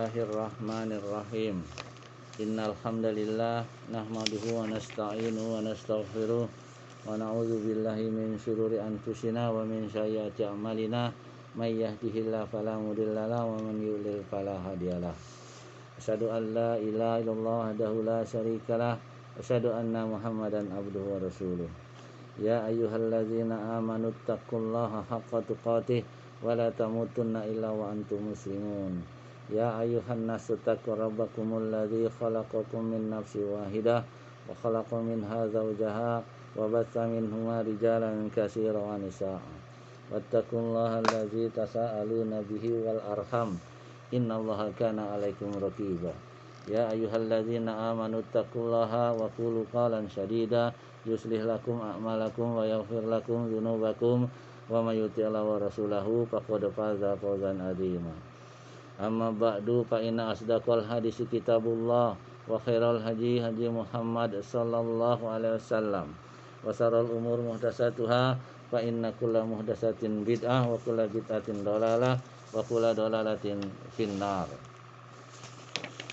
Bismillahirrahmanirrahim. Innal hamdalillah nahmaduhu wa nasta'inuhu wa nastaghfiruh wa na'udzu billahi min syururi anfusina wa min sayyiati a'malina may yahdihillahu fala mudhillalah wa man yudlil fala hadiyalah. Asyhadu an la ilaha illallah wahdahu la syarikalah wa asyhadu anna Muhammadan abduhu wa rasuluh. Ya ayyuhalladzina amanu taqullaha haqqa tuqatih wa la tamutunna illa wa antum muslimun. Ya ayyuhan nasu taqu rabbakumul ladzi khalaqakum min nafsin wahidah wa khalaqa minha zawjaha wa batha minhuma rijalan katsiran wa nisaa. Wattaqullaha allazi tasaaluna bihi wal arham. Innallaha kana 'alaikum raqiba. Ya ayyuhalladzina amanu taqullaha wa qulu qalan sadida yuslih lakum a'malakum wa yaghfir lakum dzunubakum wa may yuti'illah wa rasulahu faqad faza fawzan 'azima. Amma ba'du fa inna asdaqal hadisi kitabullah wa khairal hadi hadi Muhammad sallallahu alaihi wasallam wa syarrul umur muhdatsatuha fa inna kulla muhdatsatin bid'ah wa kulla bid'atin dhalalah wa kulla dhalalatin finnar.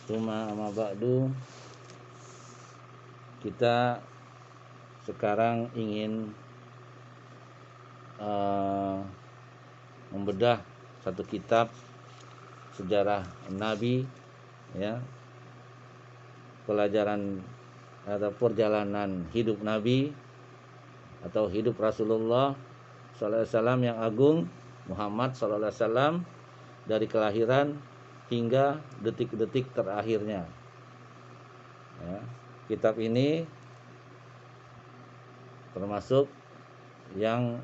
Tsumma amma ba'du, kita sekarang ingin membedah satu kitab sejarah Nabi, ya, pelajaran atau perjalanan hidup Nabi atau hidup Rasulullah sallallahu alaihi wasallam yang agung, Muhammad sallallahu alaihi wasallam, dari kelahiran hingga detik-detik terakhirnya. Ya, kitab ini termasuk yang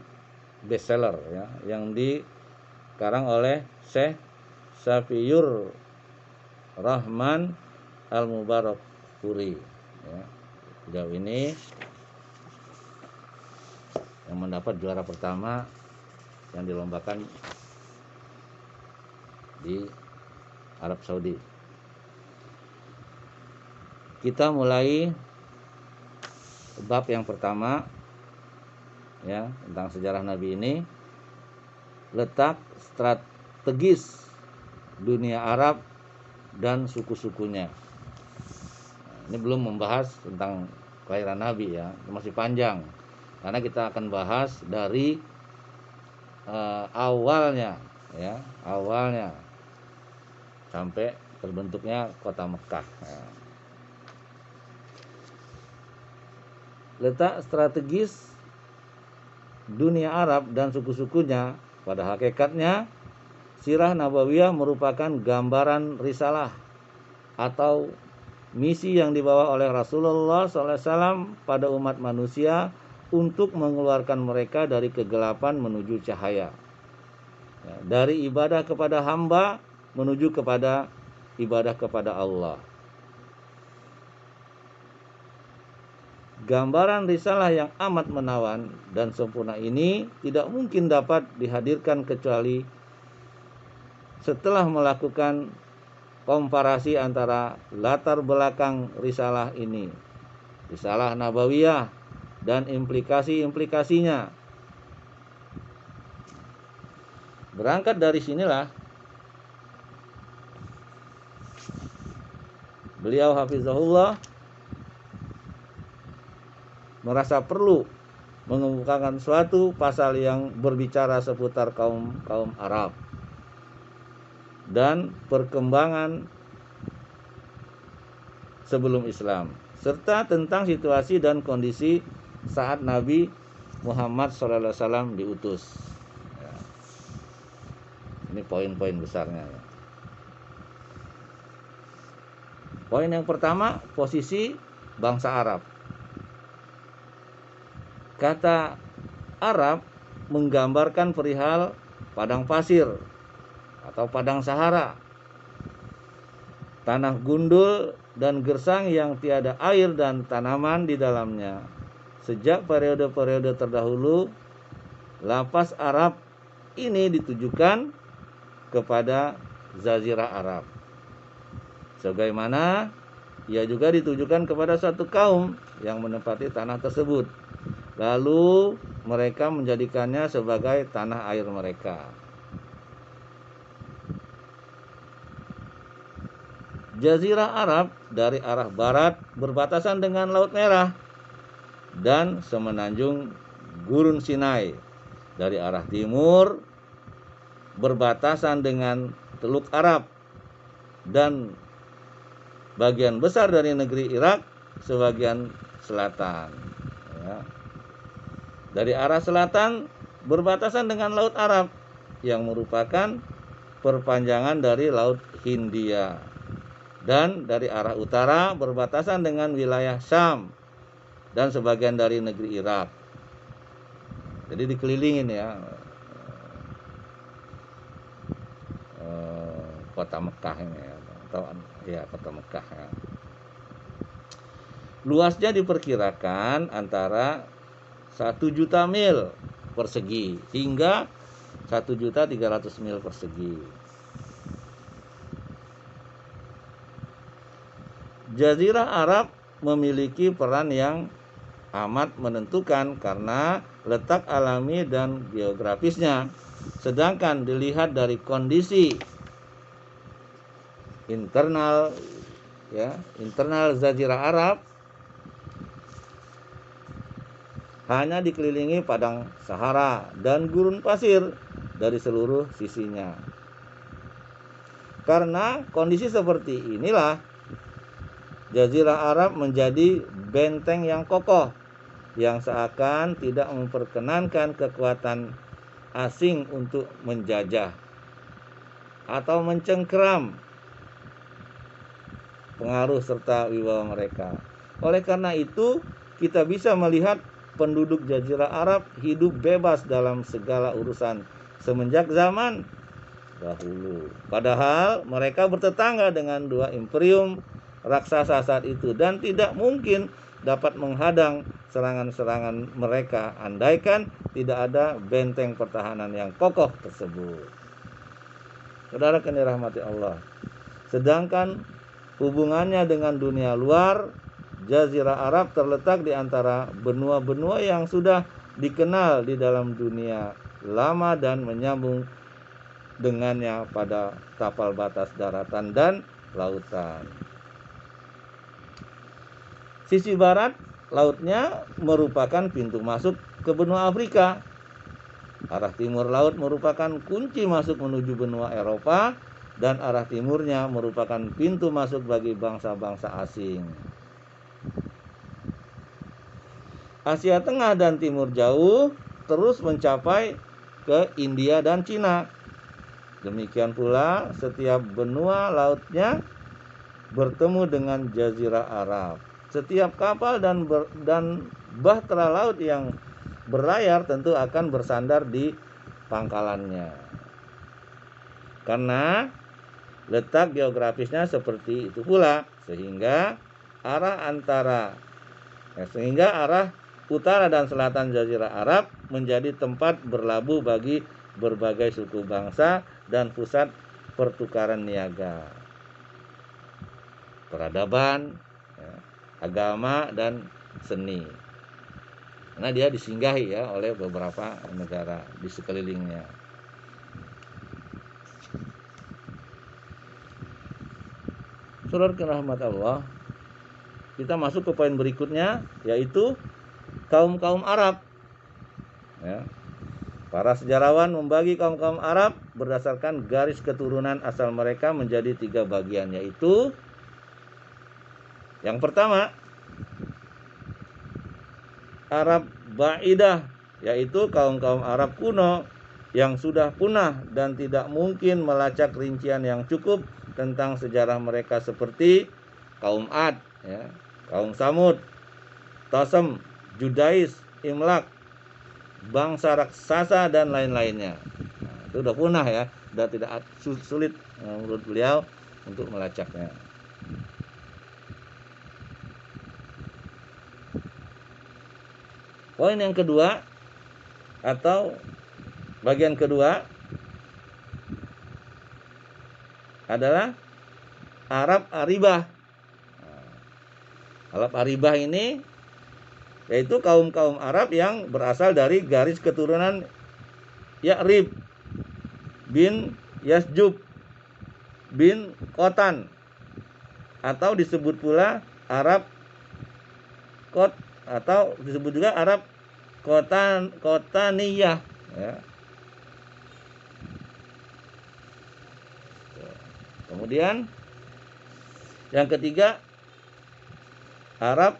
bestseller, ya, yang dikarang oleh Syekh Safiyur Rahman Al-Mubarakfuri, ya. Beliau ini yang mendapat juara pertama yang dilombakan di Arab Saudi. Kita mulai bab yang pertama, ya, tentang sejarah Nabi ini, letak strategis dunia Arab dan suku-sukunya. Ini belum membahas tentang kelahiran Nabi, ya, masih panjang, karena kita akan bahas dari awalnya, ya, awalnya sampai terbentuknya kota Mekah. Ya. Letak strategis dunia Arab dan suku-sukunya, pada hakikatnya Sirah Nabawiyah merupakan gambaran risalah atau misi yang dibawa oleh Rasulullah SAW pada umat manusia untuk mengeluarkan mereka dari kegelapan menuju cahaya, ya, dari ibadah kepada hamba menuju kepada ibadah kepada Allah. Gambaran risalah yang amat menawan dan sempurna ini tidak mungkin dapat dihadirkan kecuali setelah melakukan komparasi antara latar belakang risalah ini, risalah Nabawiyah, dan implikasi-implikasinya. Berangkat dari sinilah beliau hafizahullah merasa perlu mengemukakan suatu pasal yang berbicara seputar kaum Arab dan perkembangan sebelum Islam, serta tentang situasi dan kondisi saat Nabi Muhammad SAW diutus. Ya. Ini poin-poin besarnya. Ya. Poin yang pertama, posisi bangsa Arab. Kata Arab menggambarkan perihal padang pasir atau padang Sahara, tanah gundul dan gersang yang tiada air dan tanaman di dalamnya. Sejak periode-periode terdahulu, lafaz Arab ini ditujukan kepada Jazirah Arab, sebagaimana ia juga ditujukan kepada suatu kaum yang menempati tanah tersebut, lalu mereka menjadikannya sebagai tanah air mereka. Jazirah Arab dari arah barat berbatasan dengan Laut Merah dan semenanjung Gurun Sinai. Dari arah timur berbatasan dengan Teluk Arab dan bagian besar dari negeri Irak sebagian selatan. Ya. Dari arah selatan berbatasan dengan Laut Arab yang merupakan perpanjangan dari Laut Hindia. Dan dari arah utara berbatasan dengan wilayah Syam dan sebagian dari negeri Irak. Jadi dikelilingin ya kota Mekah ini ya, atau ya kota Mekah ya. Luasnya diperkirakan antara 1 juta mil persegi hingga 1.300.000 mil persegi. Jazirah Arab memiliki peran yang amat menentukan karena letak alami dan geografisnya. Sedangkan dilihat dari kondisi internal Jazirah Arab hanya dikelilingi padang Sahara dan gurun pasir dari seluruh sisinya. Karena kondisi seperti inilah Jazirah Arab menjadi benteng yang kokoh yang seakan tidak memperkenankan kekuatan asing untuk menjajah atau mencengkeram pengaruh serta wibawa mereka. Oleh karena itu, kita bisa melihat penduduk Jazirah Arab hidup bebas dalam segala urusan semenjak zaman dahulu. Padahal mereka bertetangga dengan 2 imperium raksasa saat itu dan tidak mungkin dapat menghadang serangan-serangan mereka andaikan tidak ada benteng pertahanan yang kokoh tersebut. Saudara yang dirahmati Allah. Sedangkan hubungannya dengan dunia luar, Jazirah Arab terletak di antara benua-benua yang sudah dikenal di dalam dunia lama dan menyambung dengannya pada tapal batas daratan dan lautan. Sisi barat lautnya merupakan pintu masuk ke benua Afrika. Arah timur laut merupakan kunci masuk menuju benua Eropa dan arah timurnya merupakan pintu masuk bagi bangsa-bangsa asing. Asia Tengah dan Timur Jauh terus mencapai ke India dan Cina. Demikian pula setiap benua lautnya bertemu dengan Jazirah Arab. Setiap kapal dan bahtera laut yang berlayar tentu akan bersandar di pangkalannya. Karena letak geografisnya seperti itu pula, sehingga arah utara dan selatan Jazirah Arab menjadi tempat berlabuh bagi berbagai suku bangsa dan pusat pertukaran niaga, peradaban, agama dan seni. Karena dia disinggahi ya oleh beberapa negara di sekelilingnya. Saudara rahmat Allah, kita masuk ke poin berikutnya, yaitu kaum-kaum Arab. Ya. Para sejarawan membagi kaum-kaum Arab berdasarkan garis keturunan asal mereka menjadi 3 bagian, yaitu yang pertama, Arab Ba'idah, yaitu kaum-kaum Arab kuno yang sudah punah dan tidak mungkin melacak rincian yang cukup tentang sejarah mereka seperti kaum Ad, ya, kaum Samud, Tasem, Judais, Imlak, bangsa raksasa dan lain-lainnya. Nah, itu udah punah ya, sudah tidak sulit menurut beliau untuk melacaknya. Poin yang kedua atau bagian kedua adalah Arab Aribah. Arab Aribah ini yaitu kaum-kaum Arab yang berasal dari garis keturunan Ya'rib bin Yasjub bin Qotan atau disebut pula Arab Kot, atau disebut juga Arab Kotaniyah, ya. Kemudian yang ketiga Arab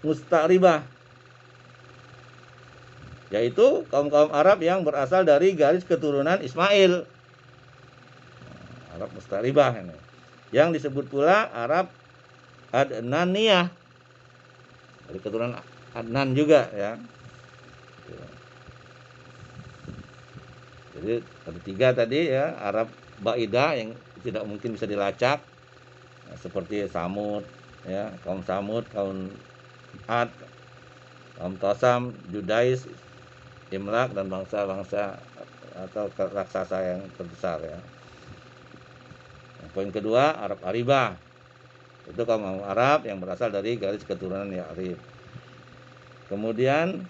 Musta'ribah, yaitu kaum-kaum Arab yang berasal dari garis keturunan Ismail. Arab Musta'ribah ini. Yang disebut pula Arab Adnaniyah, dari keturunan Adnan juga, ya. Jadi ada tiga tadi, ya, Arab Baidah yang tidak mungkin bisa dilacak, seperti Samud, ya, kaum Samud, kaum Ad, kaum Tosam, Judais, Imlak, dan bangsa-bangsa atau raksasa yang terbesar, ya. Poin kedua Arab Aribah, itu kaum Arab yang berasal dari garis keturunan Ya'rib. Kemudian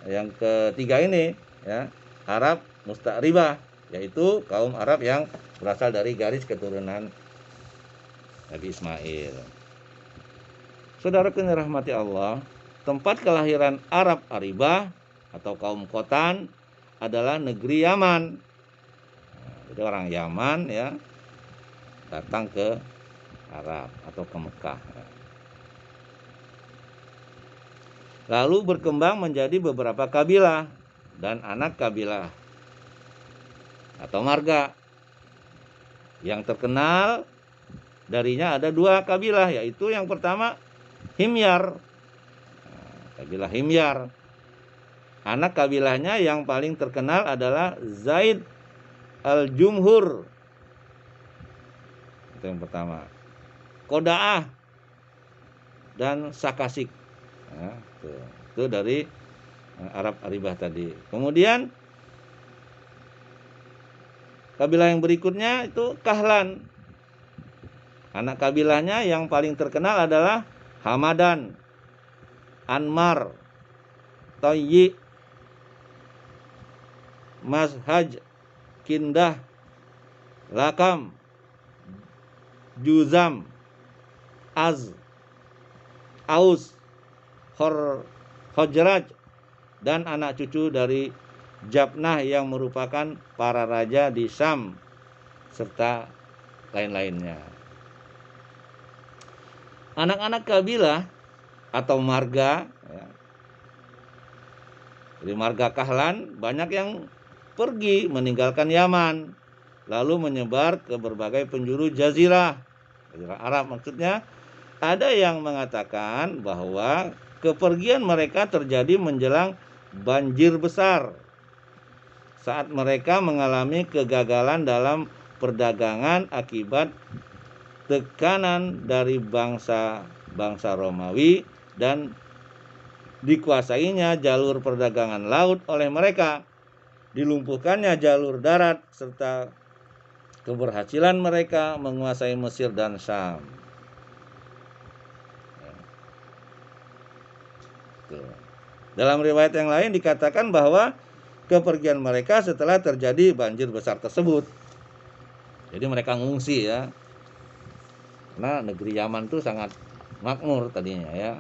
yang ketiga ini, ya, Arab Musta'ribah, yaitu kaum Arab yang berasal dari garis keturunan Nabi Ismail. Saudara yang dirahmati Allah, tempat kelahiran Arab Aribah atau kaum Khotan adalah negeri Yaman. Jadi orang Yaman, ya, datang ke Arab atau ke Mekah. Lalu berkembang menjadi beberapa kabilah dan anak kabilah atau marga. Yang terkenal darinya ada dua kabilah, yaitu yang pertama Himyar. Kabilah Himyar. Anak kabilahnya yang paling terkenal adalah Zaid al-Jumhur. Itu yang pertama. Qoda'ah dan Sakasik. Nah, itu dari Arab Aribah tadi. Kemudian kabilah yang berikutnya itu Kahlan. Anak kabilahnya yang paling terkenal adalah Hamadan, Anmar, Toyyi, Mazhaj, Kindah, Lakam, Juzam, Az, Aus, Hojraj, dan anak cucu dari Jabnah yang merupakan para raja di Syam, serta lain-lainnya. Anak-anak kabilah atau marga, ya, dari marga Kahlan banyak yang pergi meninggalkan Yaman, lalu menyebar ke berbagai penjuru Jazirah Arab. Maksudnya ada yang mengatakan bahwa kepergian mereka terjadi menjelang banjir besar saat mereka mengalami kegagalan dalam perdagangan akibat tekanan dari bangsa Romawi dan dikuasainya jalur perdagangan laut oleh mereka, dilumpuhkannya jalur darat, serta keberhasilan mereka menguasai Mesir dan Syam. Dalam riwayat yang lain dikatakan bahwa kepergian mereka setelah terjadi banjir besar tersebut. Jadi mereka ngungsi, ya. Karena negeri Yaman itu sangat makmur tadinya, ya.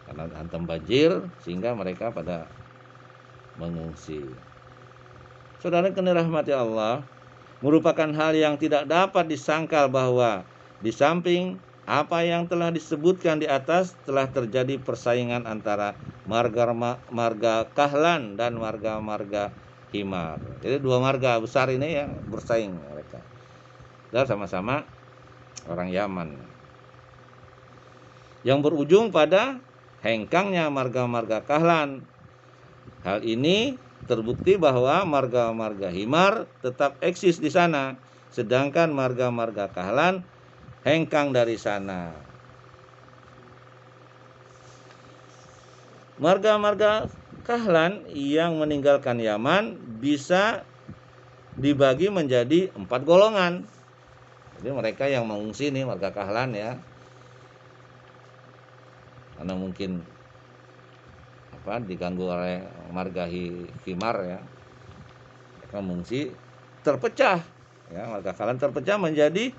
Karena hantam banjir sehingga mereka pada mengungsi. Saudara yang dirahmati Allah, merupakan hal yang tidak dapat disangkal bahwa di samping apa yang telah disebutkan di atas, telah terjadi persaingan antara marga Kahlan dan marga Himar. Jadi dua marga besar ini yang bersaing mereka. Dan sama-sama orang Yaman. Yang berujung pada hengkangnya marga Kahlan. Hal ini terbukti bahwa marga Himar tetap eksis di sana, sedangkan marga Kahlan hengkang dari sana. Marga Kahlan yang meninggalkan Yaman bisa dibagi menjadi 4 golongan. Jadi mereka yang mengungsi nih marga Kahlan, ya, karena mungkin diganggu oleh marga Himar, ya, mereka mengungsi, terpecah, ya, marga Kahlan terpecah menjadi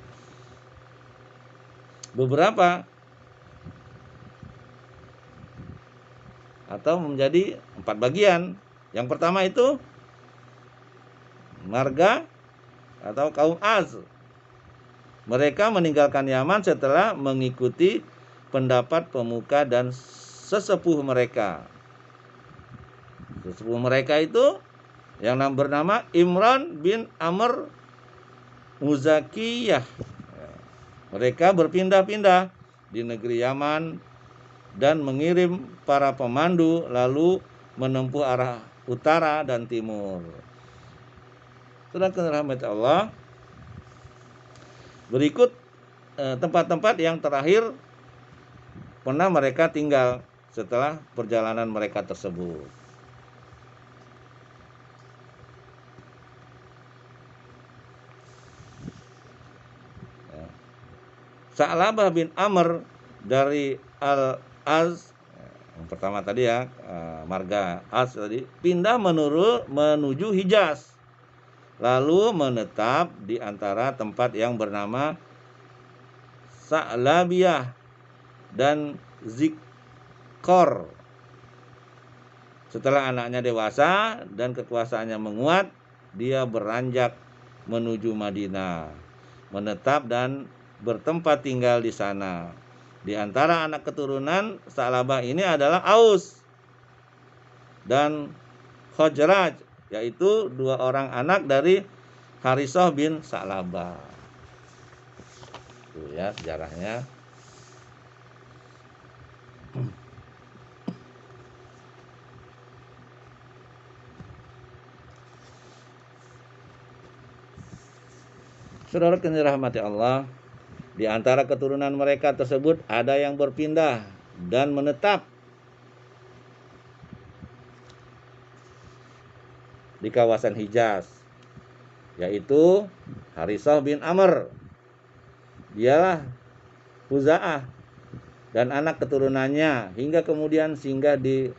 beberapa atau menjadi 4 bagian. Yang pertama itu marga atau kaum Az. Mereka meninggalkan Yaman setelah mengikuti pendapat pemuka dan sesepuh mereka. Sesepuh mereka itu yang bernama Imran bin Amr Muzakiyah. Mereka berpindah-pindah di negeri Yaman dan mengirim para pemandu lalu menempuh arah utara dan timur. Saudara rahmat Allah, berikut tempat-tempat yang terakhir pernah mereka tinggal setelah perjalanan mereka tersebut. Sa'labah bin Amr dari Al-Az, yang pertama tadi ya, marga Az tadi, pindah menuju Hijaz, lalu menetap di antara tempat yang bernama Sa'labiyah dan Zikkor. Setelah anaknya dewasa dan kekuasaannya menguat, dia beranjak menuju Madinah, menetap dan bertempat tinggal di sana. Di antara anak keturunan Sa'labah ini adalah Aus dan Khazraj, yaitu 2 orang anak dari Harithah bin Sa'labah. Itu ya sejarahnya. Saudara yang dirahmati Allah, di antara keturunan mereka tersebut ada yang berpindah dan menetap di kawasan Hijaz, yaitu Harithah bin Amr. Dialah Huza'ah dan anak keturunannya, hingga kemudian singgah di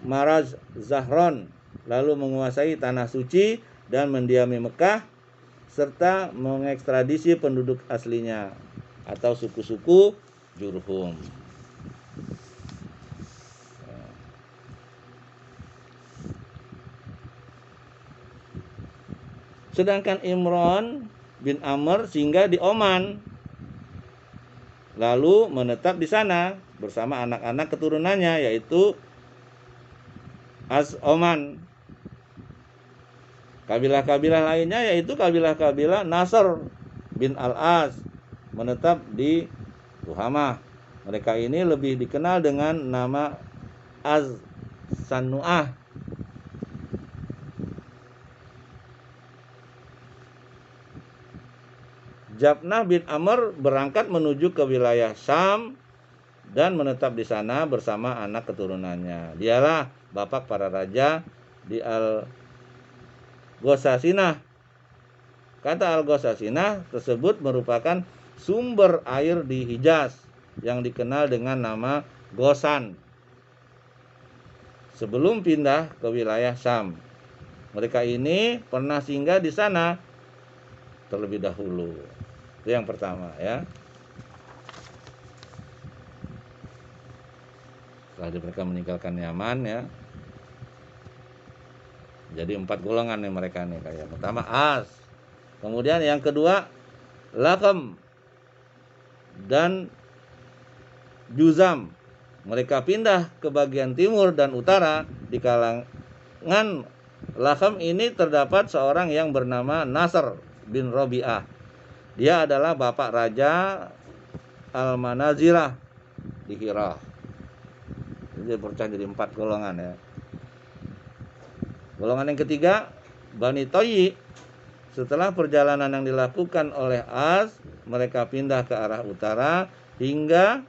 Maraz Zahron, lalu menguasai tanah suci dan mendiami Mekah, serta mengekstradisi penduduk aslinya atau suku-suku Jurhum. Sedangkan Imran bin Amr singgah di Oman, lalu menetap di sana bersama anak-anak keturunannya, yaitu Az-Oman. Kabilah-kabilah lainnya yaitu kabilah-kabilah Nasr bin Al-As menetap di Tuhamah. Mereka ini lebih dikenal dengan nama Az-Sannu'ah. Jabnah bin Amr berangkat menuju ke wilayah Syam dan menetap di sana bersama anak keturunannya. Dialah bapak para raja di Al-Ghosasinah. Kata Al-Ghosasinah tersebut merupakan sumber air di Hijaz yang dikenal dengan nama Ghosan sebelum pindah ke wilayah Syam. Mereka ini pernah singgah di sana terlebih dahulu. Itu yang pertama ya. Setelah mereka meninggalkan Yaman ya, jadi 4 golongan nih mereka nih kayak. Pertama Az, kemudian yang kedua Lakem dan Juzam. Mereka pindah ke bagian timur dan utara. Di kalangan Lakem ini terdapat seorang yang bernama Nasr bin Rabi'ah. Dia adalah bapak raja Al-Manazilah di Hira. Jadi berpecah jadi 4 golongan ya. Golongan yang ketiga Bani Toyi. Setelah perjalanan yang dilakukan oleh Az, mereka pindah ke arah utara hingga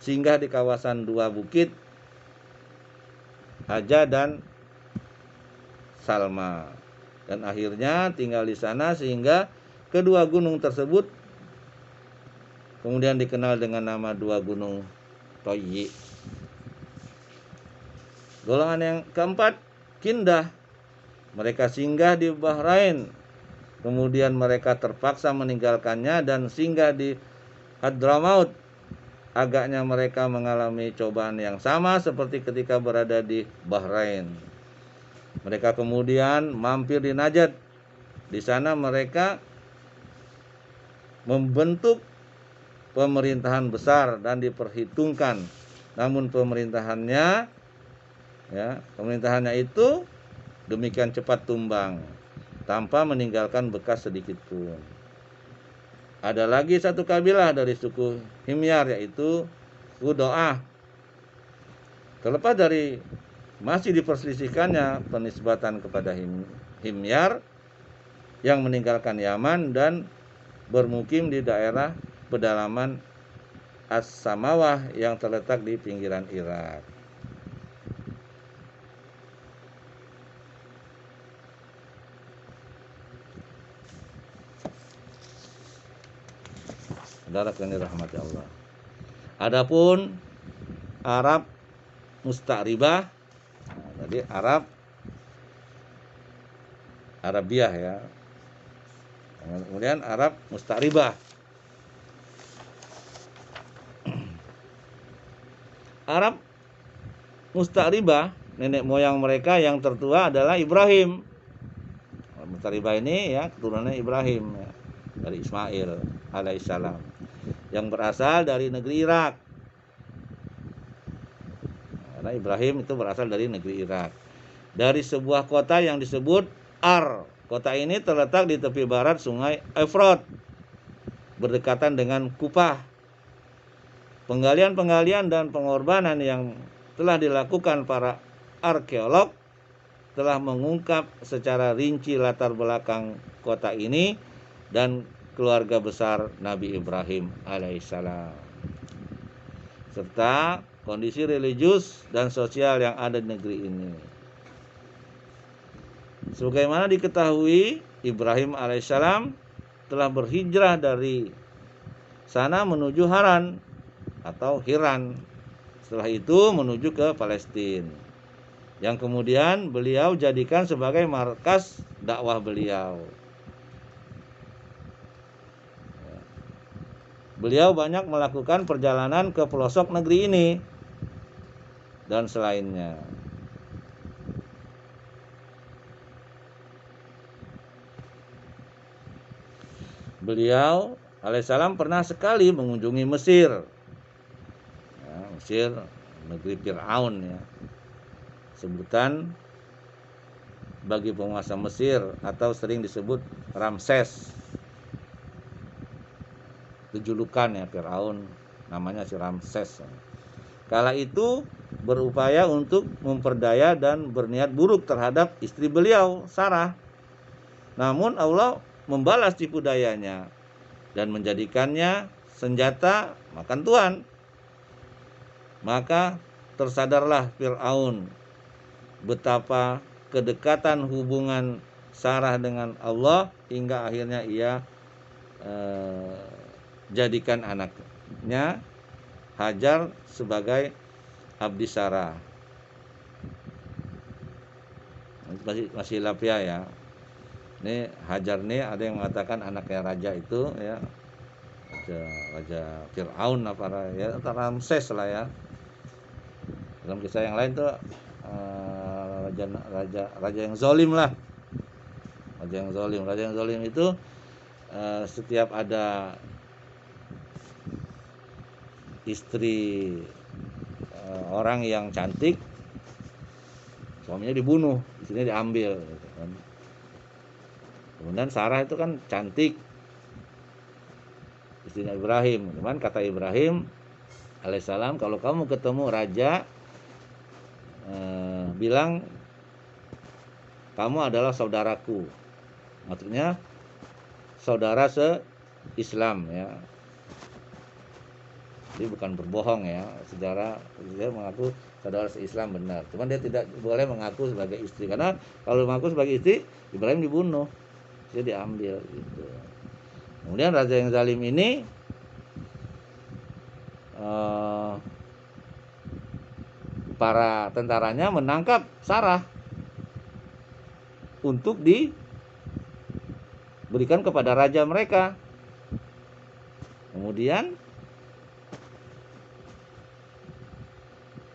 singgah di kawasan 2 bukit, Haja dan Salma, dan akhirnya tinggal di sana sehingga kedua gunung tersebut kemudian dikenal dengan nama 2 gunung Toyi. Golongan yang keempat Kindah. Mereka singgah di Bahrain Kemudian mereka terpaksa meninggalkannya dan singgah di Hadramaut. Agaknya mereka mengalami cobaan yang sama seperti ketika berada di Bahrain. Mereka kemudian mampir di Najd. Di sana mereka membentuk pemerintahan besar dan diperhitungkan. Namun pemerintahannya itu demikian cepat tumbang tanpa meninggalkan bekas sedikit pun. Ada lagi satu kabilah dari suku Himyar, yaitu Qudoah. Terlepas dari masih diperselisihkannya penisbatan kepada Himyar yang meninggalkan Yaman dan bermukim di daerah pedalaman As-Samawah yang terletak di pinggiran Irak. Saudara yang dirahmati Allah. Adapun Arab Musta'ribah, jadi Arabiah ya. Kemudian Arab Musta'ribah. Arab Musta'ribah, nenek moyang mereka yang tertua adalah Ibrahim. Musta'ribah ini ya keturunan Ibrahim ya, dari Ismail alaihissalam, yang berasal dari negeri Irak. Karena Ibrahim itu berasal dari negeri Irak. Dari sebuah kota yang disebut Ar. Kota ini terletak di tepi barat sungai Efrat, berdekatan dengan Kufah. Penggalian-penggalian dan pengorbanan yang telah dilakukan para arkeolog telah mengungkap secara rinci latar belakang kota ini dan keluarga besar Nabi Ibrahim alaihissalam, serta kondisi religius dan sosial yang ada di negeri ini. Sebagaimana diketahui, Ibrahim alaihissalam telah berhijrah dari sana menuju Haran atau Hiran. Setelah itu menuju ke Palestina, yang kemudian beliau jadikan sebagai markas dakwah beliau. Beliau banyak melakukan perjalanan ke pelosok negeri ini dan selainnya. Beliau alaihissalam pernah sekali mengunjungi Mesir. Mesir, negeri Fir'aun ya. Sebutan bagi penguasa Mesir atau sering disebut Ramses. Itu julukan ya, Fir'aun namanya si Ramses. Kala itu berupaya untuk memperdaya dan berniat buruk terhadap istri beliau, Sarah. Namun Allah membalas tipu dayanya dan menjadikannya senjata makan tuan. Maka tersadarlah Fir'aun betapa kedekatan hubungan Sarah dengan Allah hingga akhirnya ia jadikan anaknya Hajar sebagai abdi Sarah. Masih lapia ya. Ini Hajar nih, ada yang mengatakan anaknya raja itu ya, raja Fir'aun apa ya, Ramses lah ya. Dalam kisah yang lain tuh raja yang zalim lah. Raja yang zalim itu setiap ada istri orang yang cantik, suaminya dibunuh, istrinya diambil gitu kan. Kemudian Sarah itu kan cantik, istrinya Ibrahim. Cuman kata Ibrahim alaihissalam, kalau kamu ketemu raja, bilang kamu adalah saudaraku. Maksudnya saudara se-Islam ya. Jadi bukan berbohong ya. Dia mengaku saudara se-Islam benar. Cuman dia tidak boleh mengaku sebagai istri, karena kalau mengaku sebagai istri, Ibrahim dibunuh, dia diambil gitu. Kemudian raja yang zalim ini para tentaranya menangkap Sarah untuk berikan kepada raja mereka. Kemudian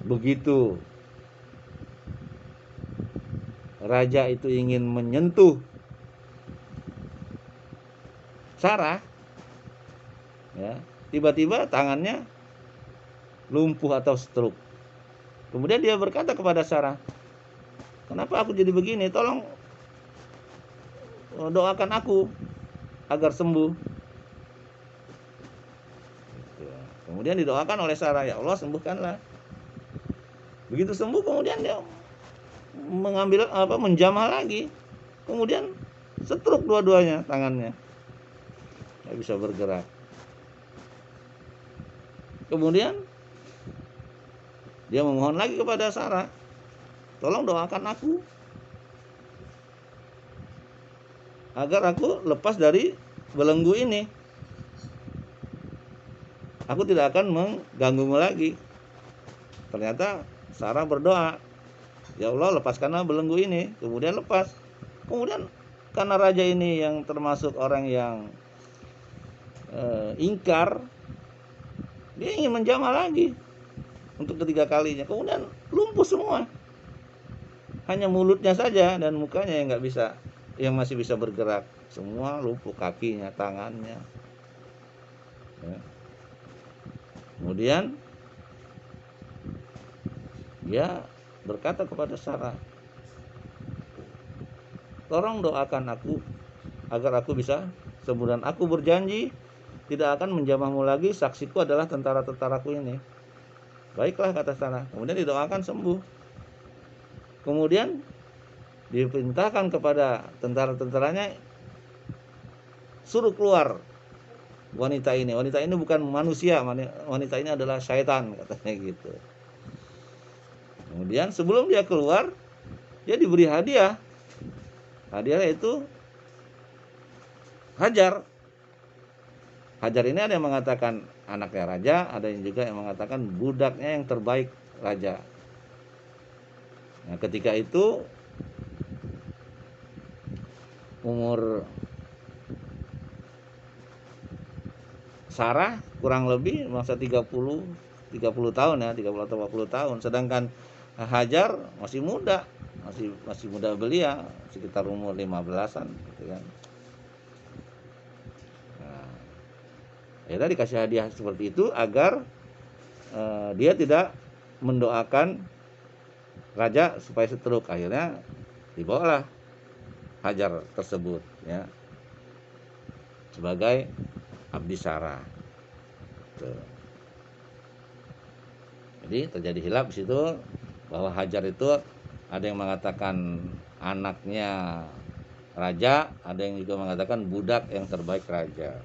begitu raja itu ingin menyentuh Sarah, ya, tiba-tiba tangannya lumpuh atau stroke. Kemudian dia berkata kepada Sarah, kenapa aku jadi begini? Tolong doakan aku agar sembuh. Kemudian didoakan oleh Sarah, ya Allah sembuhkanlah. Begitu sembuh kemudian dia mengambil menjamah lagi. Kemudian stroke dua-duanya tangannya, nggak bisa bergerak. Kemudian dia memohon lagi kepada Sarah, tolong doakan aku agar aku lepas dari belenggu ini. Aku tidak akan mengganggumu lagi. Ternyata Sarah berdoa, ya Allah lepaskanlah belenggu ini. Kemudian lepas. Kemudian karena raja ini yang termasuk orang yang ingkar, dia ingin menjamah lagi untuk ketiga kalinya. Kemudian lumpuh semua. Hanya mulutnya saja dan mukanya yang nggak bisa, yang masih bisa bergerak. Semua lumpuh, kakinya, tangannya. Ya. Kemudian dia berkata kepada Sarah, tolong doakan aku agar aku bisa sembuh, dan aku berjanji tidak akan menjamahmu lagi, saksiku adalah tentara-tentaraku ini. Baiklah, kata Sarah. Kemudian didoakan sembuh. Kemudian diperintahkan kepada tentara-tentaranya, suruh keluar wanita ini. Wanita ini bukan manusia, wanita ini adalah syaitan, katanya gitu. Kemudian sebelum dia keluar, dia diberi hadiah. Hadiahnya itu Hajar. Hajar ini ada yang mengatakan anaknya raja, ada yang juga yang mengatakan budaknya yang terbaik raja. Nah, ketika itu umur Sarah kurang lebih masa 30 tahun ya, 30 atau 40 tahun. Sedangkan Hajar masih muda, masih muda belia, sekitar umur 15-an gitu kan. Nah, ya dikasih hadiah seperti itu agar dia tidak mendoakan raja supaya stroke. Akhirnya dibawalah Hajar tersebut ya sebagai abdi Sarah. Tuh. Jadi terjadi khilaf di situ bahwa Hajar itu ada yang mengatakan anaknya raja, ada yang juga mengatakan budak yang terbaik raja.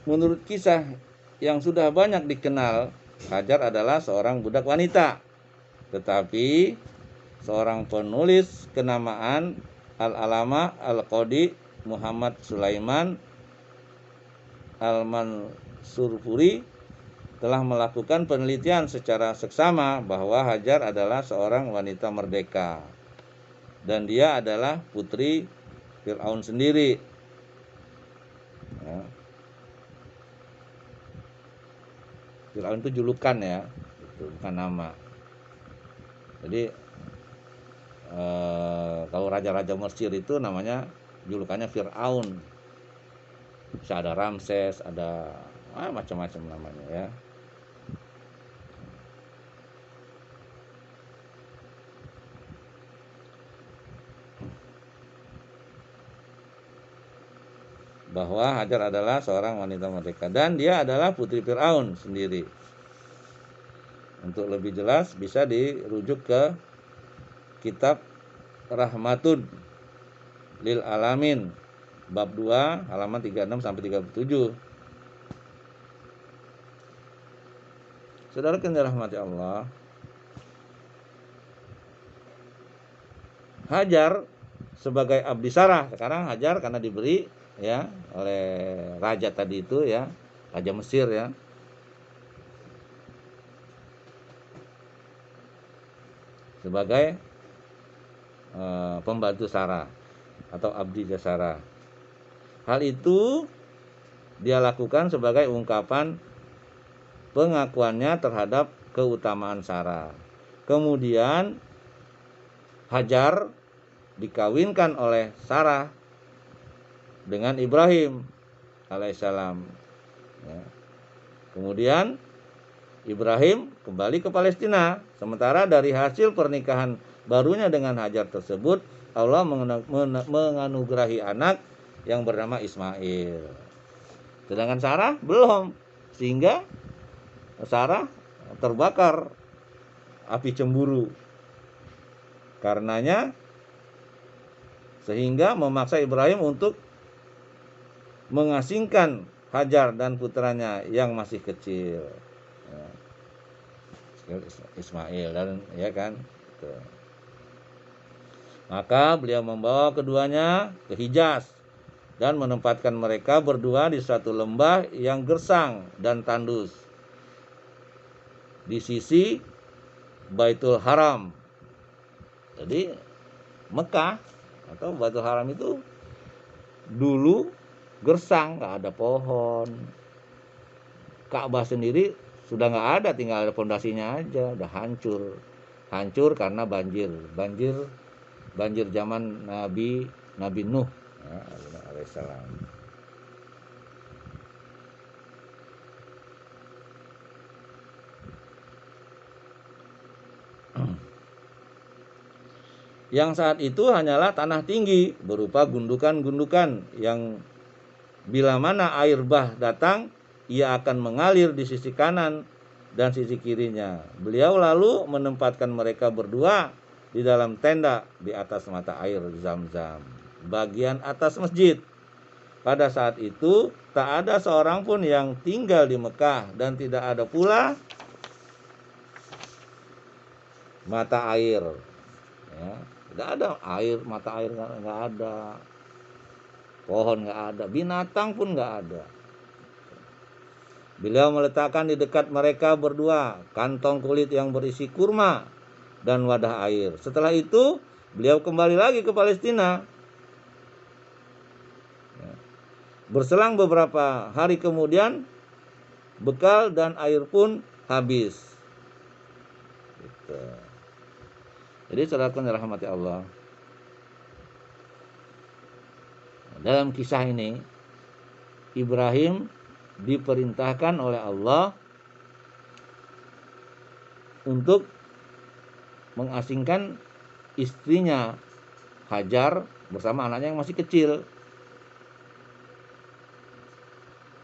Menurut kisah yang sudah banyak dikenal, Hajar adalah seorang budak wanita. Tetapi seorang penulis kenamaan Al-Alama Al-Qadi Muhammad Sulaiman Al-Mansurpuri telah melakukan penelitian secara seksama bahwa Hajar adalah seorang wanita merdeka dan dia adalah putri Fir'aun sendiri. Ya. Fir'aun itu julukan ya, itu bukan nama. Jadi kalau raja-raja Mesir itu namanya julukannya Fir'aun. Bisa ada Ramses, ada macam-macam namanya ya. Bahwa Hajar adalah seorang wanita merdeka dan dia adalah putri Fir'aun sendiri. Untuk lebih jelas bisa dirujuk ke kitab Rahmatun lil Alamin bab 2 halaman 36 sampai 37. Saudara yang dirahmati Allah, Hajar sebagai abdi Sarah, sekarang Hajar karena diberi ya oleh raja tadi itu ya, raja Mesir ya. . sebagai pembantu Sarah atau abdi Sarah. Hal itu dia lakukan sebagai ungkapan pengakuannya terhadap keutamaan Sarah. Kemudian Hajar dikawinkan oleh Sarah dengan Ibrahim alaihissalam. Ya. Kemudian Ibrahim kembali ke Palestina. Sementara dari hasil pernikahan barunya dengan Hajar tersebut, Allah menganugerahi anak yang bernama Ismail. Sedangkan Sarah belum, sehingga Sarah terbakar api cemburu. Karenanya sehingga memaksa Ibrahim untuk mengasingkan Hajar dan putranya yang masih kecil, Ismail, dan ya kan. Maka beliau membawa keduanya ke Hijaz dan menempatkan mereka berdua di suatu lembah yang gersang dan tandus di sisi Baitul Haram. Jadi Mekah atau Baitul Haram itu dulu gersang, nggak ada pohon. Ka'bah sendiri sudah nggak ada, tinggal ada fondasinya aja, udah hancur karena banjir zaman Nabi Nuh alaihissalam. Yang saat itu hanyalah tanah tinggi berupa gundukan-gundukan yang bila mana air bah datang, ia akan mengalir di sisi kanan dan sisi kirinya. Beliau lalu menempatkan mereka berdua di dalam tenda di atas mata air Zam-Zam, bagian atas masjid. Pada saat itu tak ada seorang pun yang tinggal di Mekah dan tidak ada pula mata air. Ya, tidak ada air, mata air nggak ada, pohon nggak ada, binatang pun nggak ada. Beliau meletakkan di dekat mereka berdua kantong kulit yang berisi kurma dan wadah air. Setelah itu beliau kembali lagi ke Palestina. Berselang beberapa hari kemudian, bekal dan air pun habis. Gitu. Jadi saudaraku yang dirahmati Allah, dalam kisah ini Ibrahim diperintahkan oleh Allah untuk mengasingkan istrinya Hajar bersama anaknya yang masih kecil.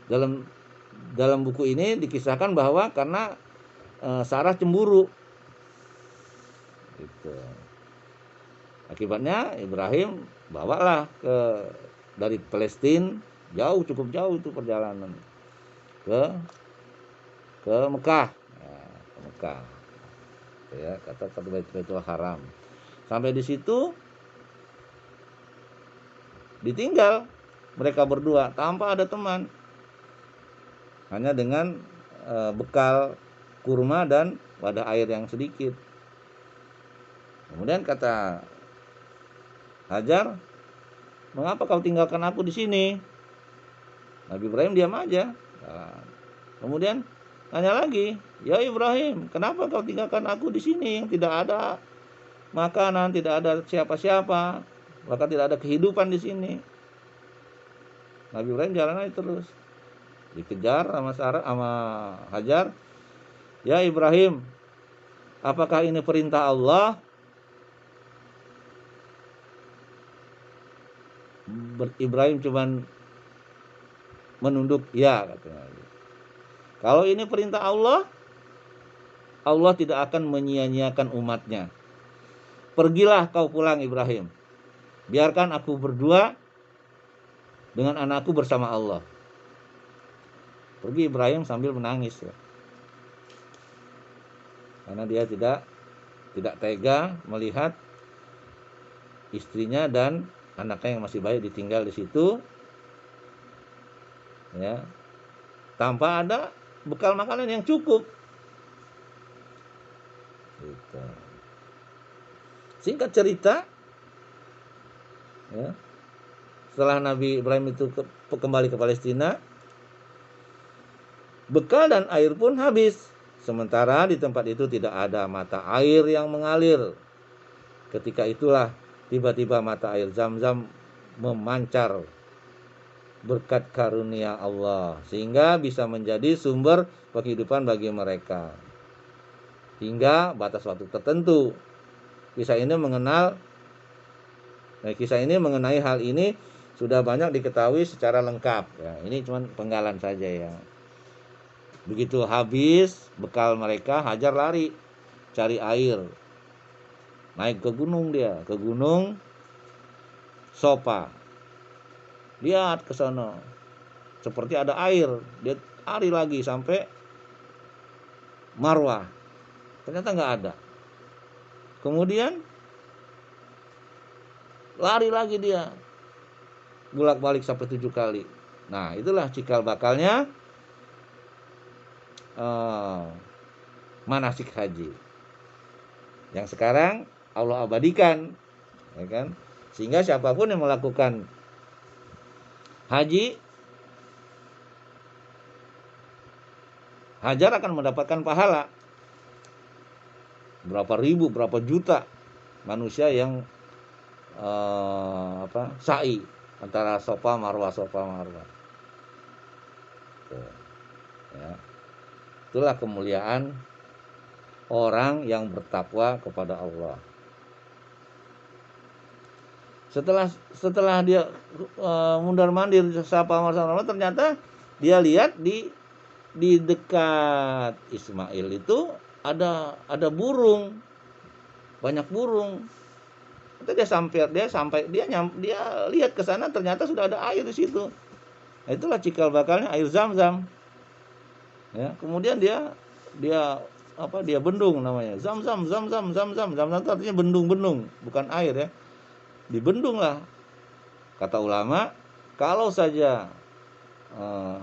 Dalam buku ini dikisahkan bahwa karena Sarah cemburu. Gitu. Akibatnya Ibrahim bawalah dari Palestina, cukup jauh itu perjalanan ke Mekah, ke Mekah, ya, kata Baitul Haram. Sampai di situ ditinggal mereka berdua tanpa ada teman, hanya dengan bekal kurma dan wadah air yang sedikit. Kemudian kata Hajar, "Mengapa kau tinggalkan aku di sini?" Nabi Ibrahim diam aja. Kemudian tanya lagi, "Ya Ibrahim, kenapa kau tinggalkan aku di sini yang tidak ada makanan, tidak ada siapa-siapa, bahkan tidak ada kehidupan di sini?" Nabi Ibrahim jalan aja terus. Dikejar sama Hajar. "Ya Ibrahim, apakah ini perintah Allah?" Ibrahim cuman menunduk, "Ya," katanya. Kalau ini perintah Allah, Allah tidak akan menyia-nyiakan umatnya. Pergilah kau pulang Ibrahim. Biarkan aku berdua dengan anakku bersama Allah. Pergi Ibrahim sambil menangis, ya. Karena dia tidak tega melihat istrinya dan anaknya yang masih bayi ditinggal di situ, ya, tanpa ada bekal makanan yang cukup. Gitu. Singkat cerita, ya, setelah Nabi Ibrahim itu kembali ke Palestina, bekal dan air pun habis. Sementara di tempat itu tidak ada mata air yang mengalir. Ketika itulah tiba-tiba mata air Zam-Zam memancar berkat karunia Allah, sehingga bisa menjadi sumber penghidupan bagi mereka hingga batas waktu tertentu. Kisah ini mengenai hal ini sudah banyak diketahui secara lengkap. Ya, ini cuma penggalan saja ya. Begitu habis bekal mereka, Hajar lari cari air. Naik ke gunung dia, ke gunung Sofa. Lihat ke sana, seperti ada air. Dia lari lagi sampai Marwah. Ternyata nggak ada. Kemudian lari lagi dia, bolak-balik sampai 7 kali. Nah, itulah cikal bakalnya manasik haji yang sekarang Allah abadikan, ya kan? Sehingga siapapun yang melakukan haji, Hajar akan mendapatkan pahala. Berapa ribu, berapa juta manusia yang sa'i antara Sofa Marwah. Ya. Itulah kemuliaan orang yang bertakwa kepada Allah. Setelah dia mundar-mandir Safa Marwah, ternyata dia lihat di dekat Ismail itu ada burung, banyak burung. Dia lihat ke sana, ternyata sudah ada air di situ. Nah, itulah cikal bakalnya air Zam-Zam. Ya, kemudian dia bendung namanya. Zam-Zam itu artinya bendung, bukan air ya. Dibendung lah. Kata ulama, kalau saja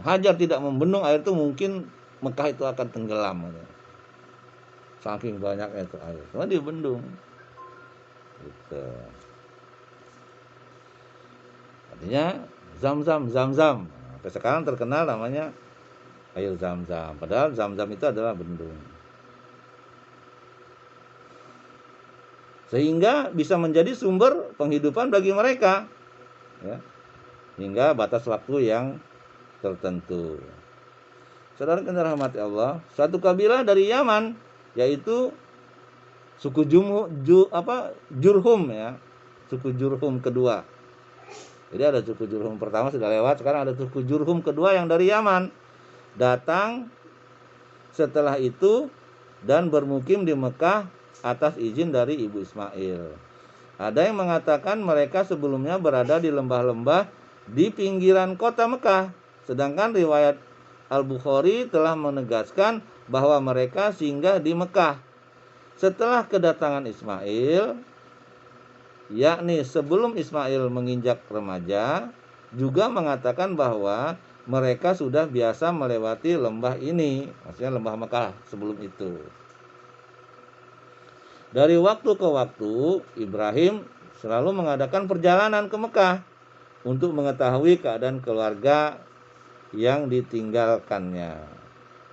Hajar tidak membendung air itu, mungkin Mekah itu akan tenggelam. Saking banyaknya itu air. Cuma dibendung. Gitu. Artinya Zam-Zam. Sampai sekarang terkenal namanya air Zam-Zam. Padahal Zam-Zam itu adalah bendung. Sehingga bisa menjadi sumber penghidupan bagi mereka, ya, hingga batas waktu yang tertentu. Saudara yang dirahmati Allah, satu kabilah dari Yaman, yaitu suku Jurhum ya, suku Jurhum kedua. Jadi ada suku Jurhum pertama sudah lewat, sekarang ada suku Jurhum kedua yang dari Yaman. Datang setelah itu dan bermukim di Mekah atas izin dari ibu Ismail. Ada yang mengatakan mereka sebelumnya berada di lembah-lembah di pinggiran kota Mekah. Sedangkan riwayat Al-Bukhari telah menegaskan bahwa mereka singgah di Mekah setelah kedatangan Ismail, yakni sebelum Ismail menginjak remaja, juga mengatakan bahwa mereka sudah biasa melewati lembah ini, maksudnya lembah Mekah sebelum itu. Dari waktu ke waktu, Ibrahim selalu mengadakan perjalanan ke Mekah untuk mengetahui keadaan keluarga yang ditinggalkannya.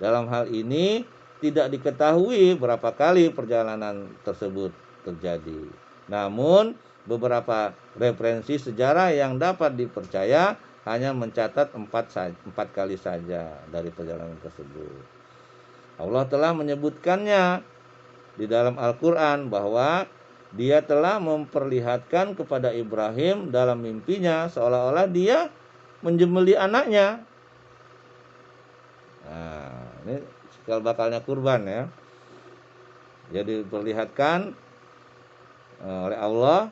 Dalam hal ini tidak diketahui berapa kali perjalanan tersebut terjadi. Namun beberapa referensi sejarah yang dapat dipercaya hanya mencatat 4 kali saja dari perjalanan tersebut. Allah telah menyebutkannya di dalam Al-Quran bahwa dia telah memperlihatkan kepada Ibrahim dalam mimpinya seolah-olah dia menjembelih anaknya. Nah, ini cikal bakalnya kurban ya. Jadi diperlihatkan oleh Allah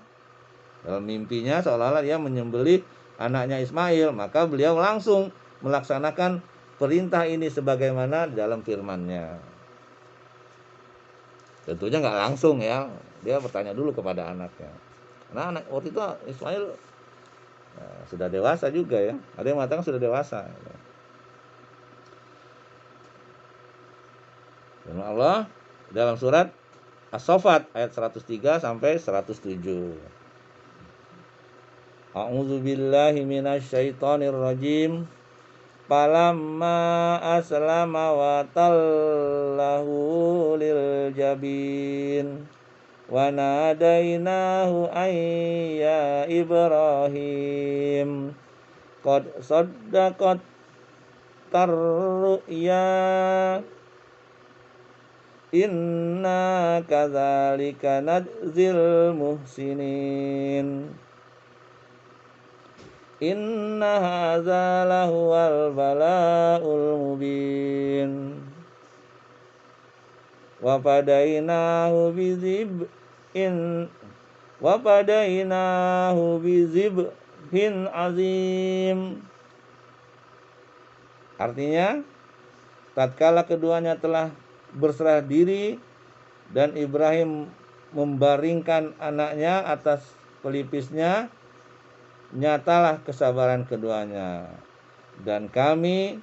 dalam mimpinya seolah-olah dia menyembelih anaknya Ismail. Maka beliau langsung melaksanakan perintah ini sebagaimana dalam firman-Nya. Tentunya nggak langsung ya, dia bertanya dulu kepada anaknya. Nah, anak waktu itu Ismail sudah dewasa juga ya. Ada yang mengatakan sudah dewasa. Firman Allah dalam surat As-Saffat ayat 103 sampai 107. A'udzu billahi minasyaitonir rajim. Falamma aslama wa tallahu lil jabin wa nadainahu ayya Ibrahim qad saddaqat tarru'ya inna kadzalika nadzil muhsinin inna hadza lahuwal bala'ul mubin wa fadainahu bizibhin azim. Artinya, tatkala keduanya telah berserah diri dan Ibrahim membaringkan anaknya atas pelipisnya, nyatalah kesabaran keduanya. Dan kami